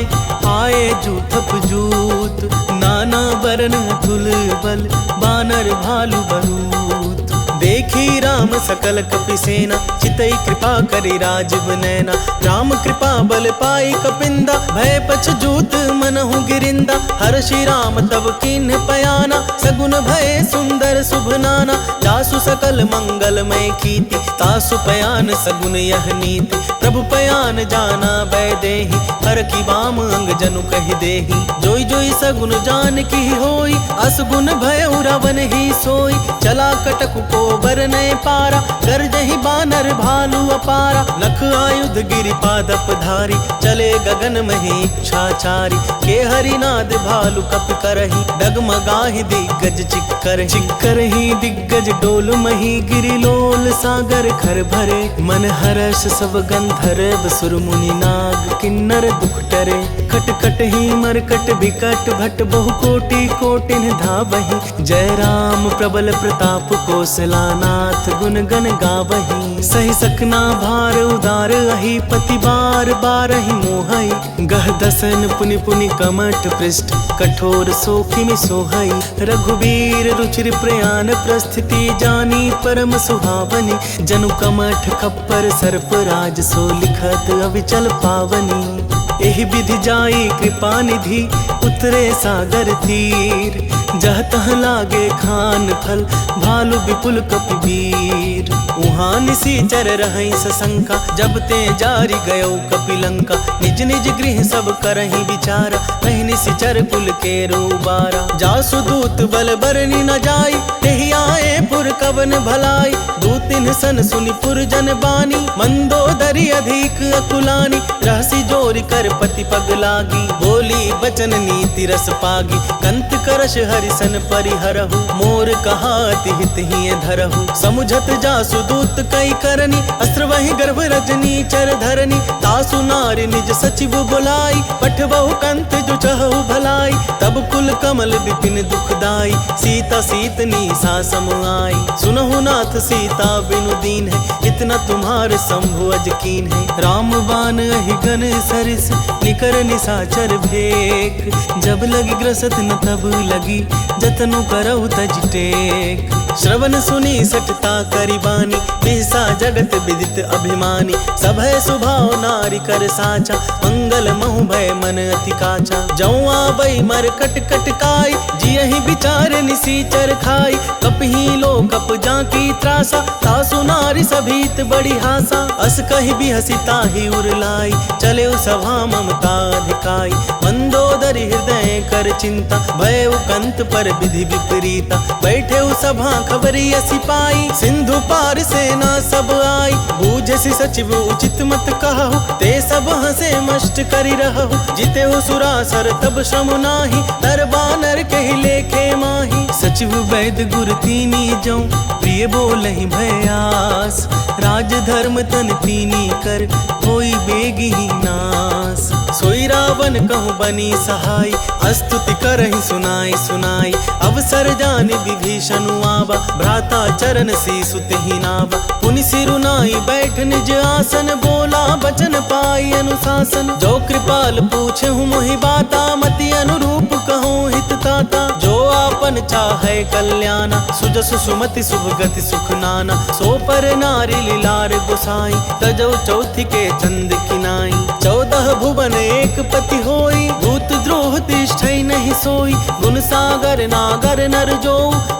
आए जूथप जूत। नाना बरन तुल बल, बानर भालु बरूत। देख देखी राम सकल कपि सेना, चितई कृपा करी राजीव नैना। राम कृपा बल पाई कपिंदा, भय पछ जूत मनहु गिरिंदा। हर्षि राम तब कीन्ह पयाना, सगुन भय सुंदर शुभ नाना। जासु सकल मंगलमय कीर्ति, तासु पयान सगुन यह नीति। प्रभु पयान जाना वैदेही, हर की बाम अंग जनु कहि देही। जोई जोई सगुन जान की होई, असगुन भय रावण ही सोई। चला कटक को बरनय पारा, गर्जहि बानर भालु अपारा। नख आयुध गिरि पादप धारी, चले गगन मही इच्छाचारी। के हरिनाद भालु कपि करही, डगमगाहि दिग्गज चिक्कर। चिक्करहि दिग्गज डोल मही, गिरि लोल सागर खर भरे। मन हर्ष सब गंधर्व सुर मुनि नाग, किन्नर दुख टरे। खट खट ही मरकट बिकट भट, बहु कोटि कोटिन धावहि। जय राम प्रबल प्रताप कौशलानाथ, गुण गण गावहि। सहि सकना भार उदार अहि, पति बार बारहि मोहई। गह दसन पुनि पुनि कमठ पृष्ठ, कठोर सोखिमि सोहई। रघुबीर रुचिर प्रयाण प्रस्थिति, जानी परम सुहावनी। जनु कमठ खप्पर सर्प राज, सो लिखत अविचल पावनी। एहि विधि जाई कृपा निधि, उतरे सागर तीर। जह तह लागे खान फल, भालु विपुल कपि वीर। उहाँ निसीचर रहई सशंका, जब ते जारी गयो कपिलंका। निज निज गृह सब करहि विचारा, कहि निसीचर कुल के रोबारा। जासु दूत बल बरनि न जाई, तेहि आए पुर कवन भलाई। दूतिन सन सुनि पुर जन बानी, मंदोदरी अधिक अकुलानी। रहसी जोरि कर पति पग लागी, बोली बचन नीति रस पागी। कंत करश हरिसन परिहरहु, मोर कहा अति हित हिय धरहु। समुझत जासु दूत कई करनी, अस्त्र वहि गर्भ रजनी चर धरनी। तासु नारी निज सचिव बुलाई, पठबहु कंत जो चहु भलाई। तब कुल कमल विपिन दुखदाई, सीता सीतनी सा सम आई। सुनहु नाथ सीता बिनु दीन है, इतना तुम्हार शंभु अज कीन है। राम बान अहि गन सरिस, निकर निसाचर भेक। जब लगी ग्रसत न तब लगी, जतनु करहु तज टेक। श्रवण सुनी सटता करि बानी, बिहसा जगत विदित अभिमानी। सभय सुभाव नारी कर साचा, मंगल महु भय मन अति काचा। जौ आवै मर कट कट काय, जियहि विचार निसीचर खाई। कपहि लो कप जाकी त्रासा, तासु नारी सभीत बड़ी हासा। अस कहि बिहसी ताहि उरलाई, चले सभा ममता अधिकाई। मंदोदरी हृदय कर चिंता, भय कंत पर विधि विपरीता। बैठे सभा खबरी सिपाई, सिंधु पार सेना सब आई। बूझसि सचिव उचित मत कहु, ते सब हंसे मष्ट करि रहु। जिते सुरासर तब श्रम नाही, नर बानर केहि लेखे माही। सचिव वैद गुर तीनी जौ, प्रिय बोलहि भयास। राज धर्म तन तीनी कर, होई बेगिहि नास। सोई रावण कहूँ बनी सहाय, स्तुति करहि सुनाई सुनाई। अवसर जानि विभीषण आवा, भ्राता चरण सीसु तेहि नावा। पुनि सिरुनाई बैठ निज आसन, बोला बचन पाई अनुशासन। जो कृपाल पूछहु मोहि बाता, मति अनुरूप कहूँ हित ताता। जो आपन चाहे कल्याणा, सुजसु सुमति शुभ गति सुख नाना। सो पर नारी लीलार गोसाई, तजौ चौथि के चंद किनाई। 14 भुवन एक पति होई, भूत द्रोह तिष्ठै नहीं सोई। गुण सागर नागर नर जो,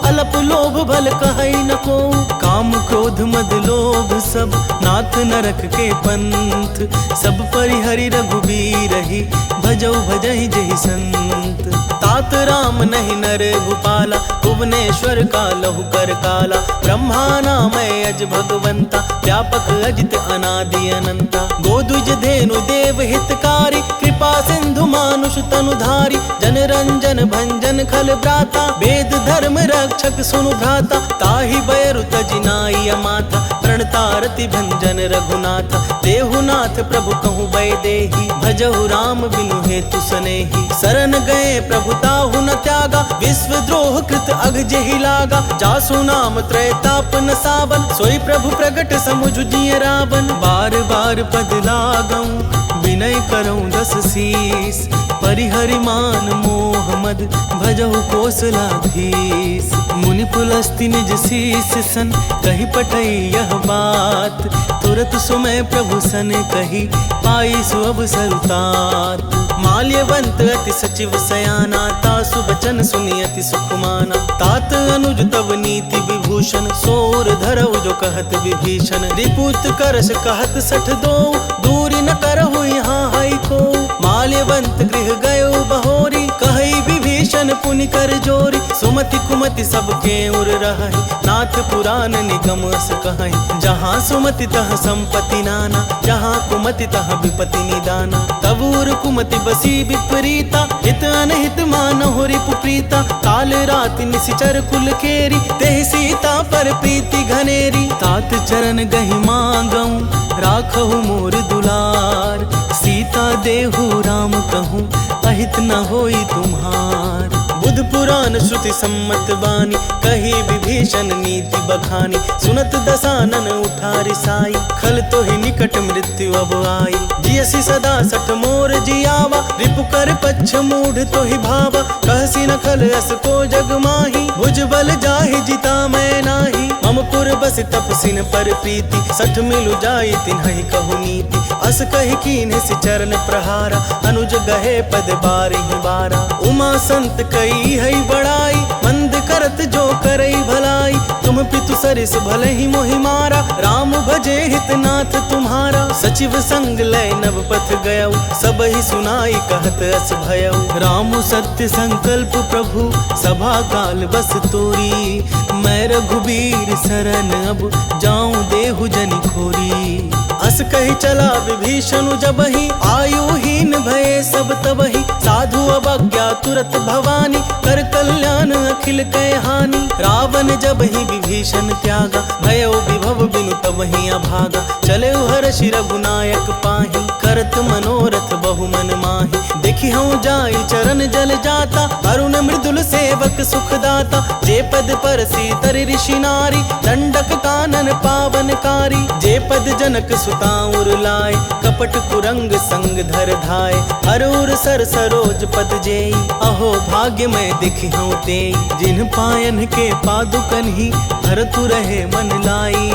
अलप लोभ भल कहै न को। काम क्रोध मद लोभ सब, नाथ नरक के पंथ। सब परिहरि रघुबीरहि, भजौ भजहि जेहि संत। तात राम नहीं नर भूपाला, भुवनेश्वर का लहु कर काला। ब्रह्मा नामय अज भगवंता, व्यापक अजित अनादि अनंता। गोदुज धेनु देव हितकारी, कृपा सिंधु मानुष तनुधारी। जन रंजन भंजन खल भ्राता, वेद धर्म रक्षक सुनु भ्राता। ताहि बयरु तज नाई अमाथा, प्रणतारति भंजन रघुनाथ। देहुनाथ प्रभु कहूँ वैदेही, भजहु राम बिनु हेतु सनेही। शरण गए प्रभु ताहु न त्यागा, विश्व द्रोह कृत अघ जेहि लागा। जासु नाम त्रैताप न सावन, सोई प्रभु प्रगट समुझ जिय रावण। बार बार पद लागऊं विनय करऊं 10 शीस। परिहरि मान मोह मद भजहु कोसलाधीश। मुनि पुलस्ति निज शीस सन कही पठई यह बात। तुरत सुमय प्रभु सन कही पाई सु अवसर तात। माल्यवंत अति सचिव सयाना तासु बचन सुनि अति सुख माना। तात अनुज तब नीति विभूषण सोर धरऊ जो कहत विभीषण। रिपुत करश कहत 62 दूरी न करहु यहाँ हई को। माल्यवंत गृह गयो बहोरी कही विभीषण पुनि कर जोरी। सुमति कुमति सबके उर रहहि नाथ पुराण निगम अस कहहि। जहाँ सुमति तह संपत्ति नाना जहाँ कुमति तह विपत्ति निदाना। तब उर कुमति बसी विपरीता हित अनहित मानहु रिपु प्रीता। काल रात निशिचर कुल केरी तेहि सीता पर प्रीति घनेरी। तात चरण गहि मांगऊं राखहु मोर दुलार। सीता देहु राम कहूँ अहित न होई तुम्हार। बुध पुराण श्रुति सम्मत बानी कही विभीषण नीति बखानी। सुनत दसानन उठा रिसाई खल तो ही निकट मृत्यु अब आई। जियसि सदा सठ मोर जियावा रिपु कर पच्छ मूढ़ तो ही भावा। कहसी न खल अस को जग माही भुज बल जाहि जिता मैं नाही। मम पुर बस तपसिन पर प्रीति सठ मिलु जाई तिन्हि कहु नीति। अस कहि कीन्ह सि चरण प्रहारा अनुज गहे पद बारहि बारा। उमा संत कई है बड़ाई मंद करत जो करई भलाई। तुम पितु सरिस भले ही मोहि मारा राम भजे हितनाथ तुम्हारा। सचिव संग लय नव पथ गयऊ सब ही सुनाई कहत अस भयऊ। राम सत्य संकल्प प्रभु सभा काल बस तोरी। मैं रघुबीर शरण अब जाऊं देहु जनि खोरी। अस कही चला विभीषण जबहि आयुहीन भये सब तबहि। साधु अवज्ञा तुरत भवानी कर कल्याण अखिल कै हानि। रावण जबहि विभीषण त्यागा भयो विभव बिनु तबहि अभागा। चले हर्षि रघुनायक पाहि करत मनोरथ बहु मन माहि। देखि हूँ जाई चरण जल जाता अरुण मृदुल सेवक सुखदाता। जे पद पर सीतर ऋषि नारी दंडक कानन पावनकारी। जे पद जनक सुताउर लाए कपट कुरंग संग धर धाय। हरूर सर सरोज पद जेई अहो भाग्य में दिखि हूँ तेई। जिन पायन के पादुकन ही भरतु रहे मन लाई।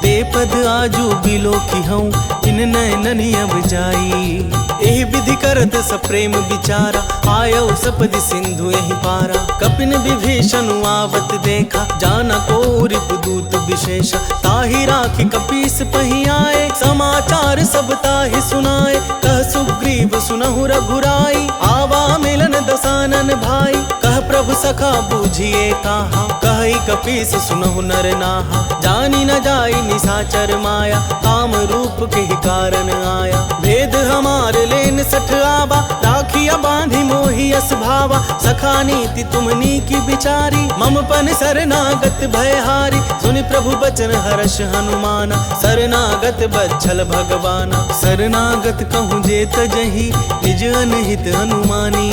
ते पद आजू बिलो की हूँ इन नैनन अब जाई। एहि विधि करत सप्रेम विचारा आयो सपदि सिंधु यही पारा। कपिन विभीषण आवत देखा जाना को रिपुदूत विशेषा। ताहि राखी कपीस पही आए समाचार सब ताहि सुनाए। कह सुग्रीव सुनहु रघुराई आवा मिलन दसानन भाई। कह प्रभु सखा बूझिए कहा कहि कपीस सुनहु नर नाहा। जानी न जाई निशाचर माया काम रूप के ही कारण आया। भेद हमार लेन सठ आवा राखिया बांधी मोहि अस भावा। सखा नीति तुमनी की बिचारी मम पन शरणागत भयहारी। सुनि प्रभु बचन हर्ष हनुमाना शरणागत बच्छल भगवाना। शरणागत कहूँ जे तजहि निज अनहित अनुमानी।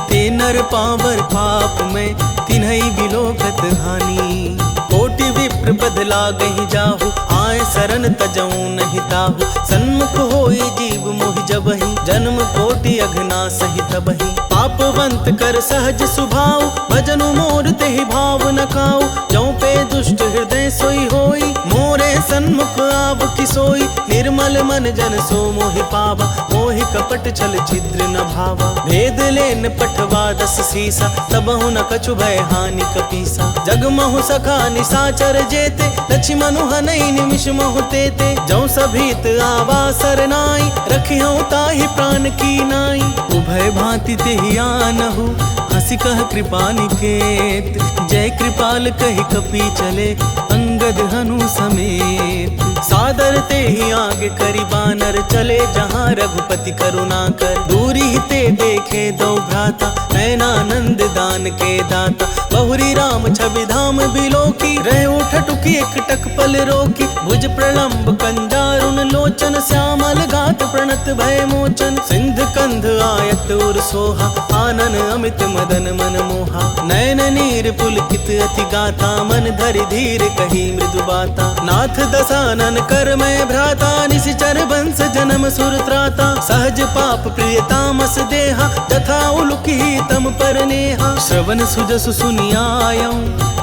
ते नर पावर पाप में तिन्हई बिलोकत हानि। कोटि विप्र बदला गही जाहु आए शरण तजऊ नहीं ताहु। सन्मुख होई जीव मोहि जबहि जन्म कोटि अघना सही तबहि। पापवंत कर सहज सुभाव भजनु मोर तेहि भाव न खाऊ। जौ पे दुष्ट हृदय सोई होई मोरे सन्मुख आव किसोई। निर्मल मन जन सो मोहि पावा मोहि कपट छल छिद्र न भावा। भेद लेन पठवा 10 सीसा तबहु न कछु भय हानि कपीसा। जगमहु सखा निशाचर जेते लक्ष्मणु हनई निमिष महु तेते। जौ सभीत आवा सरनाई रखियौ ताहि प्राण की नाई। उभय भांति तेहि आनहु हंसी कह कृपा निकेत। जय कृपाल कहि कपि चले अंगद हनु समेत। सादर ते ही आगे करी बानर चले जहाँ रघुपति करुणा कर। दूरी ही ते के देखे दो भ्राता, नयनानंद दान के दाता। बहुरी राम छवि धाम बिलोकी, रह उठ टुकी एकटक पल रोकी। भुज प्रलंब कंजारुन लोचन, श्यामल गात प्रणत भय मोचन। सिंध कंध आयत उर सोहा, आनन अमित मदन मन मोहा। नयन नीर पुलकित अति गाथा, मन धरि धीर कही मृदु बाता। नाथ दसानन कर मैं भ्राता, निशिचर बंस जन्म सुर त्राता। सहज पाप प्रिय तामस देहा, तथा उलुकी तम पर नेहा। श्रवण सुजसु सुनियायऊ,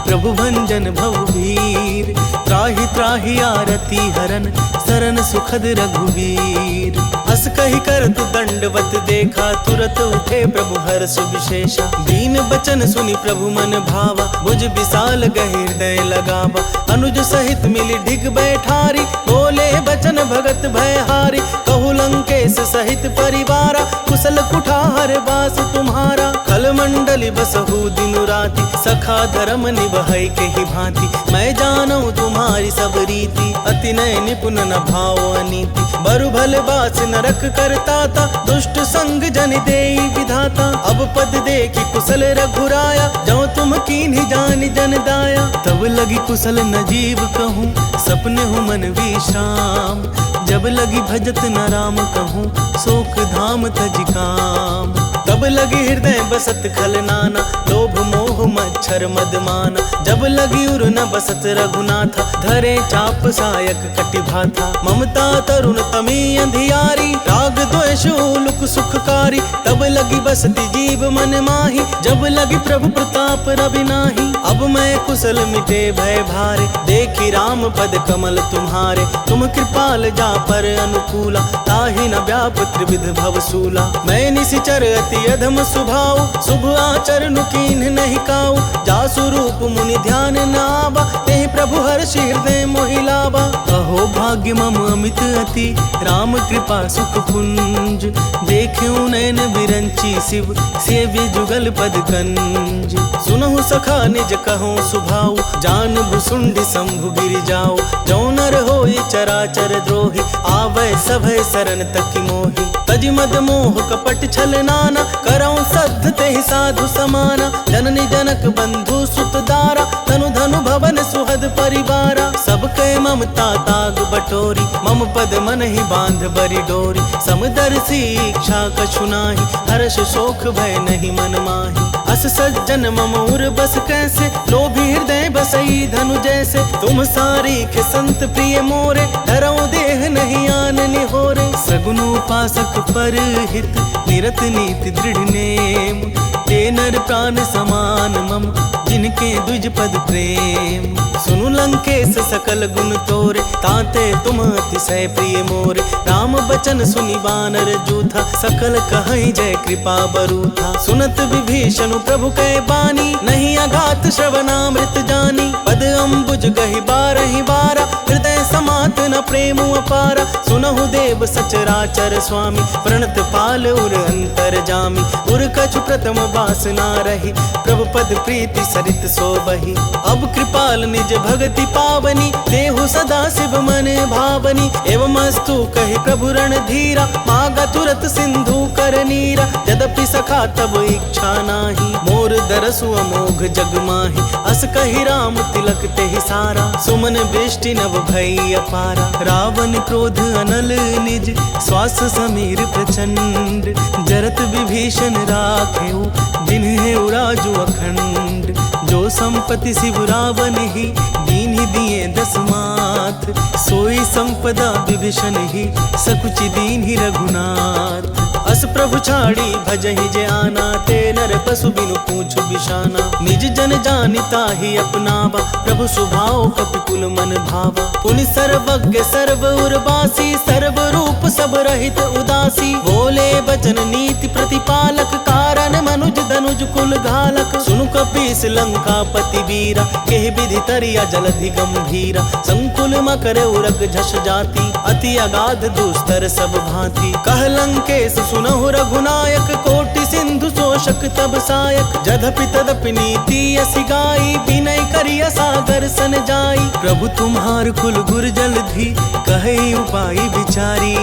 प्रभु भंजन भव भीर। त्राहि त्राहि आरती हरन, सरन सुखद रघुवीर। अस कहि करत दंडवत देखा, तुरत उठे प्रभु हर्ष विशेषा। दीन बचन सुनि प्रभु मन भावा, भुज विशाल गहि हृदय लगावा। अनुज सहित मिली ढिग बैठारी, बोले बचन भगत भयहारी। कहु लंकेश सहित परिवारा, कुशल कुठार बास तुम्हारा। खल मंडली बसहु दिनु राति, सखा धर्म निभई के ही भांति। मैं जानू तुम्हारी सब रीति, अति नय निपुण न भाव अनीति। बरु भले बास नरक करता था, दुष्ट संग जन देई विधाता। अब पद देखी कुशल रघुराया, जो तुम कीन्ही जानि जन दाया। तब लगी कुशल न जीव कहूँ, सपने हूँ मन विश्राम। जब लगी भजत न राम कहूँ, शोक धाम तज काम। तब लगी हृदय बसत खल नाना, लोभ मोह मच्छर मदमाना। जब लगी उर न बसत रघुनाथा, धरे चाप सायक कटि भाथा। ममता तरुण तमी अंधियारी, राग द्वेष लुक सुखकारी। तब लगी बसती जीव मन माही, जब लगी प्रभु प्रताप रवि नाही। अब मैं कुशल मिटे भय भारे, देखी राम पद कमल तुम्हारे। तुम कृपाल जा पर अनुकूला, ताहि न व्याप त्रिविध भवसूला। मैं निशिचर अति अधम सुभाव, शुभ आचरण कीन्ह नहीं काऊ। जासु रूप मुनि ध्यान न आवा, तेहि प्रभु हर्षि हृदय मोहि लावा। अहो भाग्य मम अमित अति, राम कृपा सुख पुंज। देख्यूं नयन बिरंची शिव, सेव्य जुगल पद कंज। सुनहु सखा निज कहूँ सुभाऊ, जान भुसुंड शंभु गिर जाओ। जो नर होई चराचर द्रोही, आवै सभय शरण तकी मोहि। तज मद मोह कपट छल नाना, करऊं सद्ध तेहि साधु समाना। जननी जनक बंधु सुत दारा, तनु धनु भवन सुहद परिवारा। सबके ममता ताग बटोरी, मम पद मन ही बांध बरी डोरी। समदर्शी इच्छा कछु नाही, हर्ष शोक भय नहीं मन माही। अस सज्जन मम उर बस कैसे, लोभी हृदय बसई धनु जैसे। तुम सारीख संत प्रिय मोरे, धरऊं देह नहीं आन निहोरे। सगुन उपासक पर हित, निरत नीति दृढ़ नेम। ते नर प्राण समान मम, जिनके द्विज पद प्रेम। सुनु लंकेश सकल गुण तोरे, ताते तुम अतिशय प्रिय मोरे। राम बचन सुनि वानर जूथा, सकल कहई जय कृपा बरूथा। सुनत विभीषण प्रभु कै बानी, नहीं अघात श्रवणामृत जानी। पद अम्बुज गहि बारहि बारा, हृदय समात न प्रेम अपारा। सुनहु देव सचराचर स्वामी, प्रणत पाल उर अंतर जामी। उर कछु प्रथम वासना रही, प्रभु पद प्रीति सरित सोबही। अब कृपाल निज भगति पावनी, देहु सदा शिव मन भावनी। एवं अस्तु कहि प्रभु रणधीरा, मागा तुरत सिंधु कर नीरा। यद्यपि सखा तब इच्छा नाही, मोर दरसु अमोघ जग माही। अस कहि राम तिलक तेहि सारा, सुमन वृष्टि नव भई अपारा। रावण क्रोध अनल निज, श्वास समीर प्रचंड। जरत विभीषण राखेउ, जिन्हें उराजु अखंड। जो संपत्ति शिव रावण ही, दीन्हि दिए दस मात। सोई संपदा विभीषण ही, सकुचि दीन्हि रघुनाथ। अस प्रभु छाड़ी भजहि जे आना, ते नर पशु बिनु पूछु बिशाना। निज जन जानिता ही अपनावा, प्रभु स्वभाव कपिकुल मन भावा। पुनि सर्वज्ञ सर्व उर्वासी, सर्व रूप सब रहित उदासी। बोले बचन नीति प्रतिपालक, कारण मनुज धनुज कुल घालक। सुनु कपीस लंकापति वीरा, केहि विधि तरिया जलधि गंभीरा। संकुल मकर उरग झष जाति, अति अगाध दुस्तर सब भांति। कह लंकेश सुनहु रघुनायक, कोटि सिंधु सो तोषक तब सायक, जधपि तदपि नीति असि गाई, विनय करिय सागर सन जाई। प्रभु तुम्हार कुल गुर जलधि, कहे उपाय विचारी,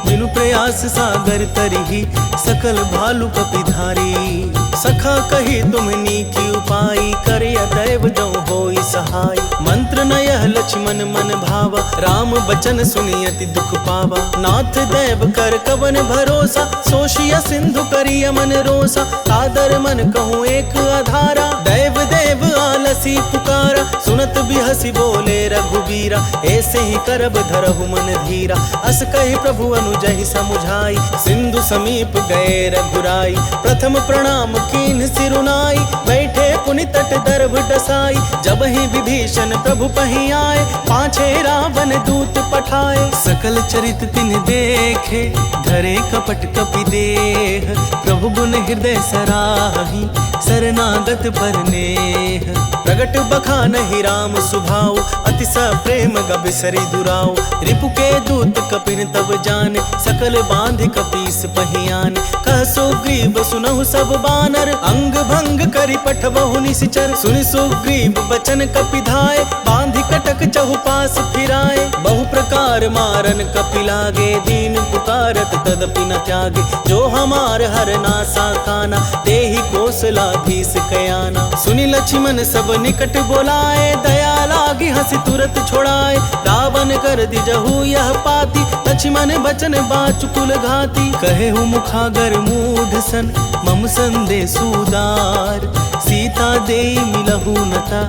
बिनु प्रयास सागर तरिहि, सकल भालु कपिधारी। सखा कही तुमनी की उपाय, करिय दैव जो होई सहाय। मंत्र न यह लक्ष्मण मन भावा, राम बचन सुनियति दुख पावा। नाथ दैव कर कवन भरोसा, सोशिया सिंधु करिय मन रोसा। सादर मन कहूँ एक आधारा, दैव देव आलसी पुकारा। सुनत बिहसी बोले रघुबीरा, ऐसे ही करब धरहु मन धीरा। अस कही प्रभु अनुजहि समुझाई, सिंधु समीप गए रघुराई। प्रथम प्रणाम कीन्ह सिरुनाई, बैठे पुनि तट दर्भ डसाई। जब ही विभीषण प्रभु पहि आए, पाछे रावण दूत पठाए। सकल चरित तिन्ह देखे, धरे कपट कपि देह। प्रभु गुण हृदय सराहि, शरणागत पर नेह। प्रगट बखानहि राम सुभाऊ, अति सप्रेम गबिसरि दुराऊ। रिपु के दूत कपिन तब जाने, सकल बांध कपीस पहियान। कह सुग्रीव सुनहु सब बानर, अंग भंग करि पठबहु निशिचर। सुनि सुग्रीव बचन कपिधाय, बांधि कटक चहुपास फिराए। बहु प्रकार मारन कपि लागे, दीन पुकारत तदपि न त्यागे। जो हमार हरनासा खाना, देहि कौशलाधीश कयाना। सुनि लक्ष्मण सब निकट बोलाए, दया लागी हंसी तुरत छोड़ाए। रावण कर दिजहु यह पाती, लक्ष्मण बचन बाचुकुल घाती। कहे हूँ मुखागर मूढ़ सन, मम संदेश उदार। सीता दे मिलहु नता,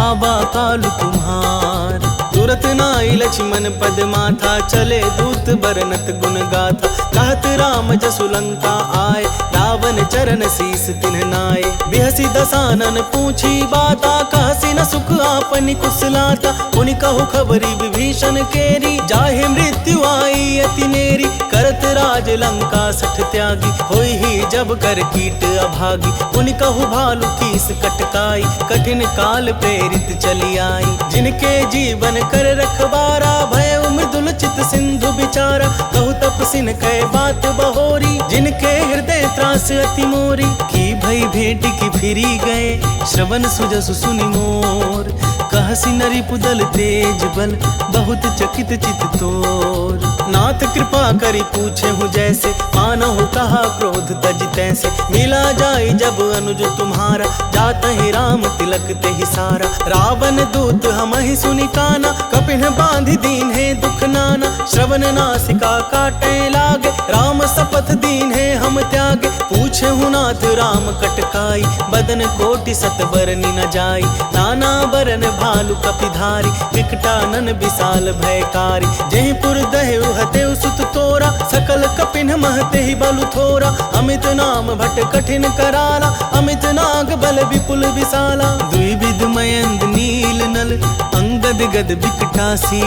आबा कालु तुम्हार। तुरत नाई लक्ष्मण पद माथा, चले दूत बरनत गुण गाथा। कहत राम जसु लंका आए, रावण चरण शीस तिन्ह नाए। बिहसी दसानन पूछी बाता, कहसी न सुख आपनि कुशलाता। मुनि कहु खबरी विभीषण केरी, जाहे मृत्यु आई अति नेरी। करत राज लंका सठ त्यागी, होई ही जब कर कीट अभागी। मुनि कहु भालु कीस कटकाई, कठिन काल प्रेरित चली आई। जिनके जीवन कर रखबारा, भय मृदुल चित सिंधु बिचारा। कहु तपसिन कै बात बहोरी, जिनके हृदय त्रास अति मोरी। की भई भेंट की फिरी गए, श्रवण सुजसु सुनि मोर। कहसी नरि पुदल तेज बल, बहुत चकित चित तोर। नाथ कृपा करी पूछे हूँ जैसे, मानहु कहा क्रोध तज तैसे। मिला जाय जब अनुज तुम्हारा, जात ही राम तिलक ते ही सारा। रावण दूत हम ही सुनि काना, कपिन बांधि दीन है दुख नाना। श्रवण नासिका काटे लागे, राम शपथ दीन है हम त्यागे। पूछे हूँ नाथ राम कटकाई, बदन कोटि सत बरनि न जाई। नाना बरन भालु कपिधारी, विकटानन विशाल भयकारी। जहि पुर दहेउ हतेउ सुत तोरा, सकल कपिन महते ही बलु थोरा। अमित नाम भट कठिन कराला, अमित नाग बल विपुल विशाला। द्विविध मयंद नील नल, अंगद गद विकटासी।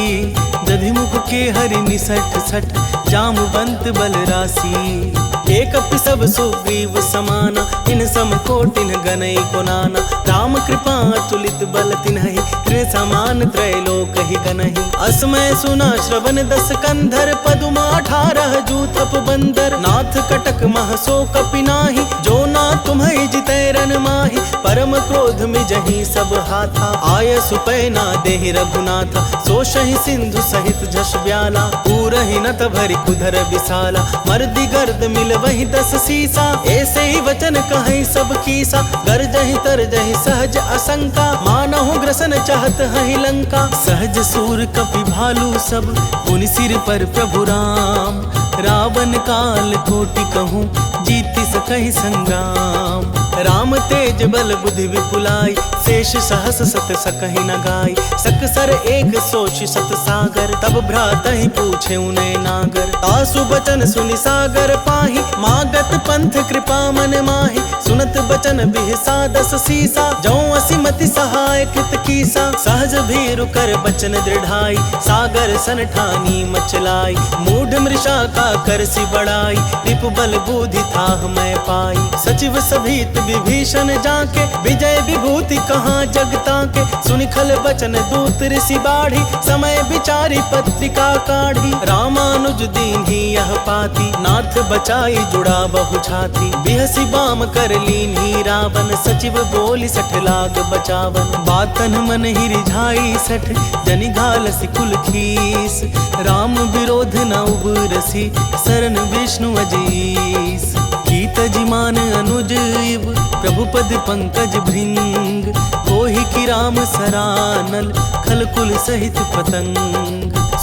दधिमुख के हरि निसठ सठ, जामवंत बल राशि। एक सब सुग्रीव समाना, इन सम कोटिन गनई को नाना। राम कृपा अतुलित बल तिन्हि, त्रि समान त्रैलोक ही गनहि। असमय सुना श्रवण दस कंधर, पदुमा 18 जूथप बंदर। नाथ कटक मह सो कपि नाही, जो ना तुम्हि जितै रन माही। परम क्रोध मिजहि सब हाथा, आय सुपैना देहि रघुनाथा। सोषहि सिंधु सहित झस ब्याला, पूरहि नत भरि कुधर विशाला। मर्दि गर्द मिल वही 10 सीसा, ऐसे ही वचन कहीं सब कीसा। गरजहि तरजहि सहज असंका, मानहु ग्रसन चाहत हहि लंका। सहज सूर कपि भालू सब, पुनि सिर पर प्रभु राम। रावण काल कोटि कहूँ, जीति सकहि संग्राम। राम तेज बल बुद्धि विपुलाई, शेष सहस सत सकहि न गाई। सकसर एक सोच सत सागर, तब भ्रातहि पूछे उनय नागर। आसु बचन सुनि सागर पाहि, मागत पंथ कृपा मन माहि। सुनत बचन बिहसा 10 सीसा, जौं असिमति सहाय कृत कीसा। सहज भीरु कर बचन दृढ़ाई, सागर सन ठानी मचलाई। मूढ़ मृषा का करसि बड़ाई, रिपु बल बुद्धि थाह मैं पाई। सचिव सभीत विभीषण जाके, विजय विभूति कहाँ जगता के। सुनि खल बचन दूत ऋषि बाढ़ी, समय विचारी पत्रिका काढ़ी। रामानुज दीन्ही यह पाती, नाथ बचाई जुड़ा बहु छाती। बिहसी बाम कर लीन्ही रावण, सचिव बोली 60 लाख बचावन। बातन मन ही रिझाई 60, जनि घालसी कुल खीस। राम विरोध न उबरसी, शरण विष्णु अजीस। कीत जिमान अनुज इव, प्रभु पद पंकज भृंग। कोहि की राम सरानल, खल कुल सहित पतंग।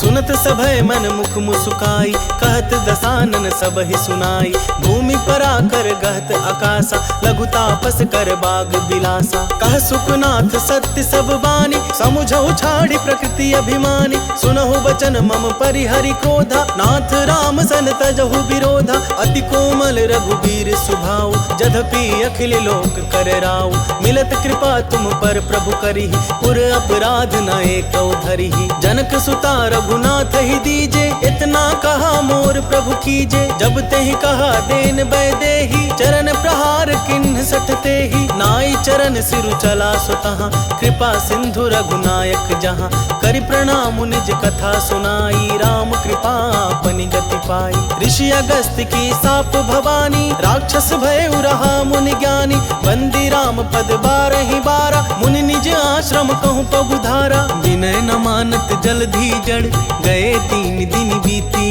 सुनत सभय मन मुख मुस्काई, कहत दसानन सब ही सुनाई। भूमि पर आकर गहत आकाशा, लघु तापस कर बाग बिलासा। कह सुखनाथ सत्य सब बानी, समुझौ छाड़ी प्रकृति अभिमानी। सुनहु बचन मम परिहरि क्रोधा, नाथ राम सन तजहु विरोधा। अति कोमल रघुबीर सुभाऊ, जधपि अखिल लोक कर राऊ। मिलत कृपा तुम पर प्रभु करिहि, पुर अपराध न एकौ धरिहि। जनक सुता रघुनाथ ही दीजे, इतना कहा मोर प्रभु कीजे। जब तेहि कहा देन बैदेही, चरण प्रहार किन्ह सठते ही। नाई चरण सिरु चला सुतहाँ, कृपा सिंधु रघुनायक जहाँ। करि प्रणाम निज कथा सुनाई, राम कृपा अपनी गति पाई। ऋषि अगस्त्य की साप भवानी, राक्षस भय रहा मुनि ज्ञानी। बंदी राम पद 12 बारा, मुनि निज आश्रम कहूँ पगु धारा। विनय न मानत जलधि जड़, गए 3 दिन बीती।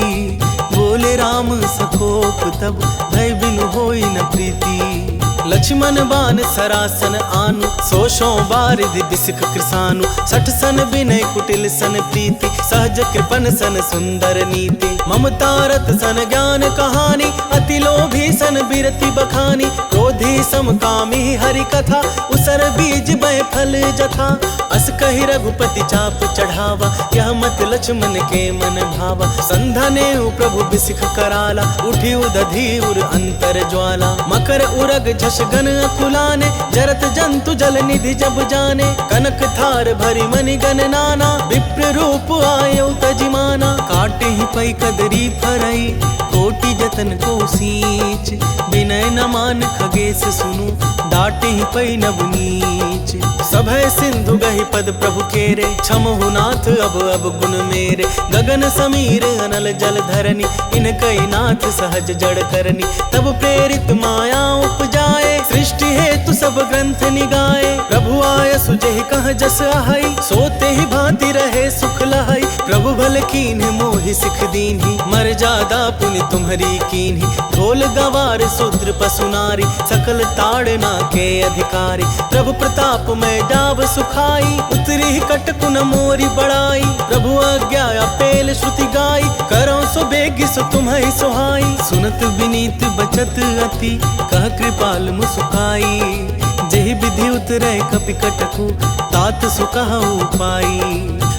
बोले राम सकोप तब, भय बिनु होई न प्रीति। लक्ष्मण बान सरासन आनु, सोशों बारिधि बिसिख कृसानु। 60 सन विनय कुटिल सन प्रीति, सहज कृपन सन सुंदर नीति। ममता रत सन ज्ञान कहानी, अति लोभी सन बिरति बखानी। क्रोधी समकामी हरि कथा, उसर बीज बै फल जथा। अस कहि रघुपति चाप चढ़ावा, यह मत लक्ष्मण के मन भावा। संधने प्रभु बिसिख कराला, उठी उदधि उर अंतर ज्वाला। मकर उरग झषगन अकुलाने, जरत जंतु जल निधि जब जाने। कनक थार भरी मणि गण नाना, विप्र रूप आयो तजिमाना। काटे ही पै कदरी फरई, कोटि जतन को सींच। विनय न मान खगेश सुनु, डाटे ही पै नव नीच। सभय सिंधु गहि पद प्रभु केरे, क्षमहु नाथ अब गुण मेरे। गगन समीर अनल जल धरनी, इनकई नाथ सहज जड़ करनी। तब प्रेरित माया उपजाए, सृष्टि हेतु सब ग्रंथ निगाए। प्रभु आय सुजहि कह जस आहई, सोते ही भांति रहे सुख लहई। प्रभु भल कीन्ह मोहि सिख दीन्ही, मर्यादा पुनि तुम्हरी कीन्ही। ढोल गवार शूद्र पशु नारी, सकल ताड़ना के अधिकारी। प्रभु प्रताप में जाव सुखाई, उतरी कटकु न मोरी बड़ाई। प्रभु आज्ञा पेल श्रुति गाई, करो सो बेगी सो तुम्हें सुहाई। सुनत विनीत बचत अति, कह कृपाल मुसुकाई। जेहि विधि उतरै कपि कटकु, तात सुकहु पाई।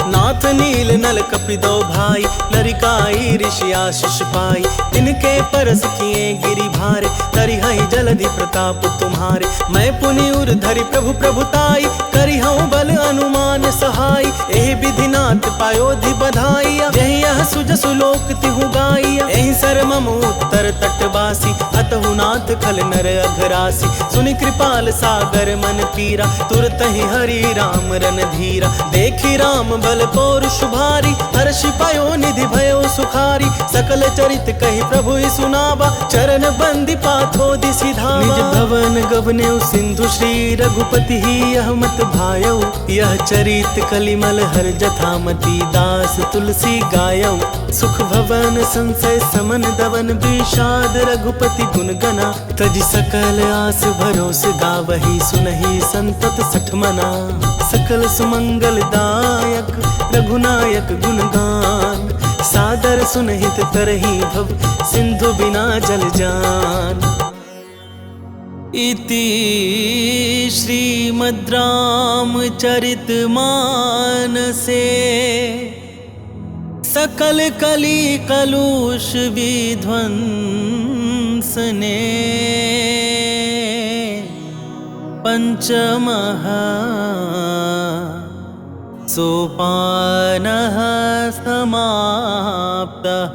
नाथ नील नल कपि दो भाई, लरिकाई ऋषि आशीष पाई। तिनके परस किए गिरि भारे, तरिहै जलधि प्रताप तुम्हारे। मैं पुनि उर धरि प्रभु प्रभुताई, करिहउँ बल अनुमान सहाय। एहि विधि नाथ पायोधि बधाइया, यही यह सुजसु लोक तिहु गाइया। एहि सर मम उत्तर तटवासी, अतहु नाथ खल नर अघरासी। सुनि कृपाल सागर मन पीरा, तुरत ही हरि राम रन धीरा। देखी राम बल पौरुष भारी, हर्षि पायो निधि भयो सुखारी। सकल चरित कहि प्रभु सुनावा, चरण बंदी पाथो दिसि धावा। निज भवन गवने सिंधु श्री रघुपति ही, यह मत भायौ। यह चरित कलिमल हर जथामति, दास तुलसी गायौ। सुख भवन संशय समन दवन, विषाद रघुपति गुण गना। तजि सकल आस भरोस गावही, सुनहि संतत 60 मना। सकल सुमंगल दायक, रघुनायक गुणगान। सादर सुनहित तरहि भव, सिंधु बिना जल जान। इति श्रीमद् रामचरित मानसे, सकल कली कलुष विध्वंसने। पंचमः सोपानः समाप्तः।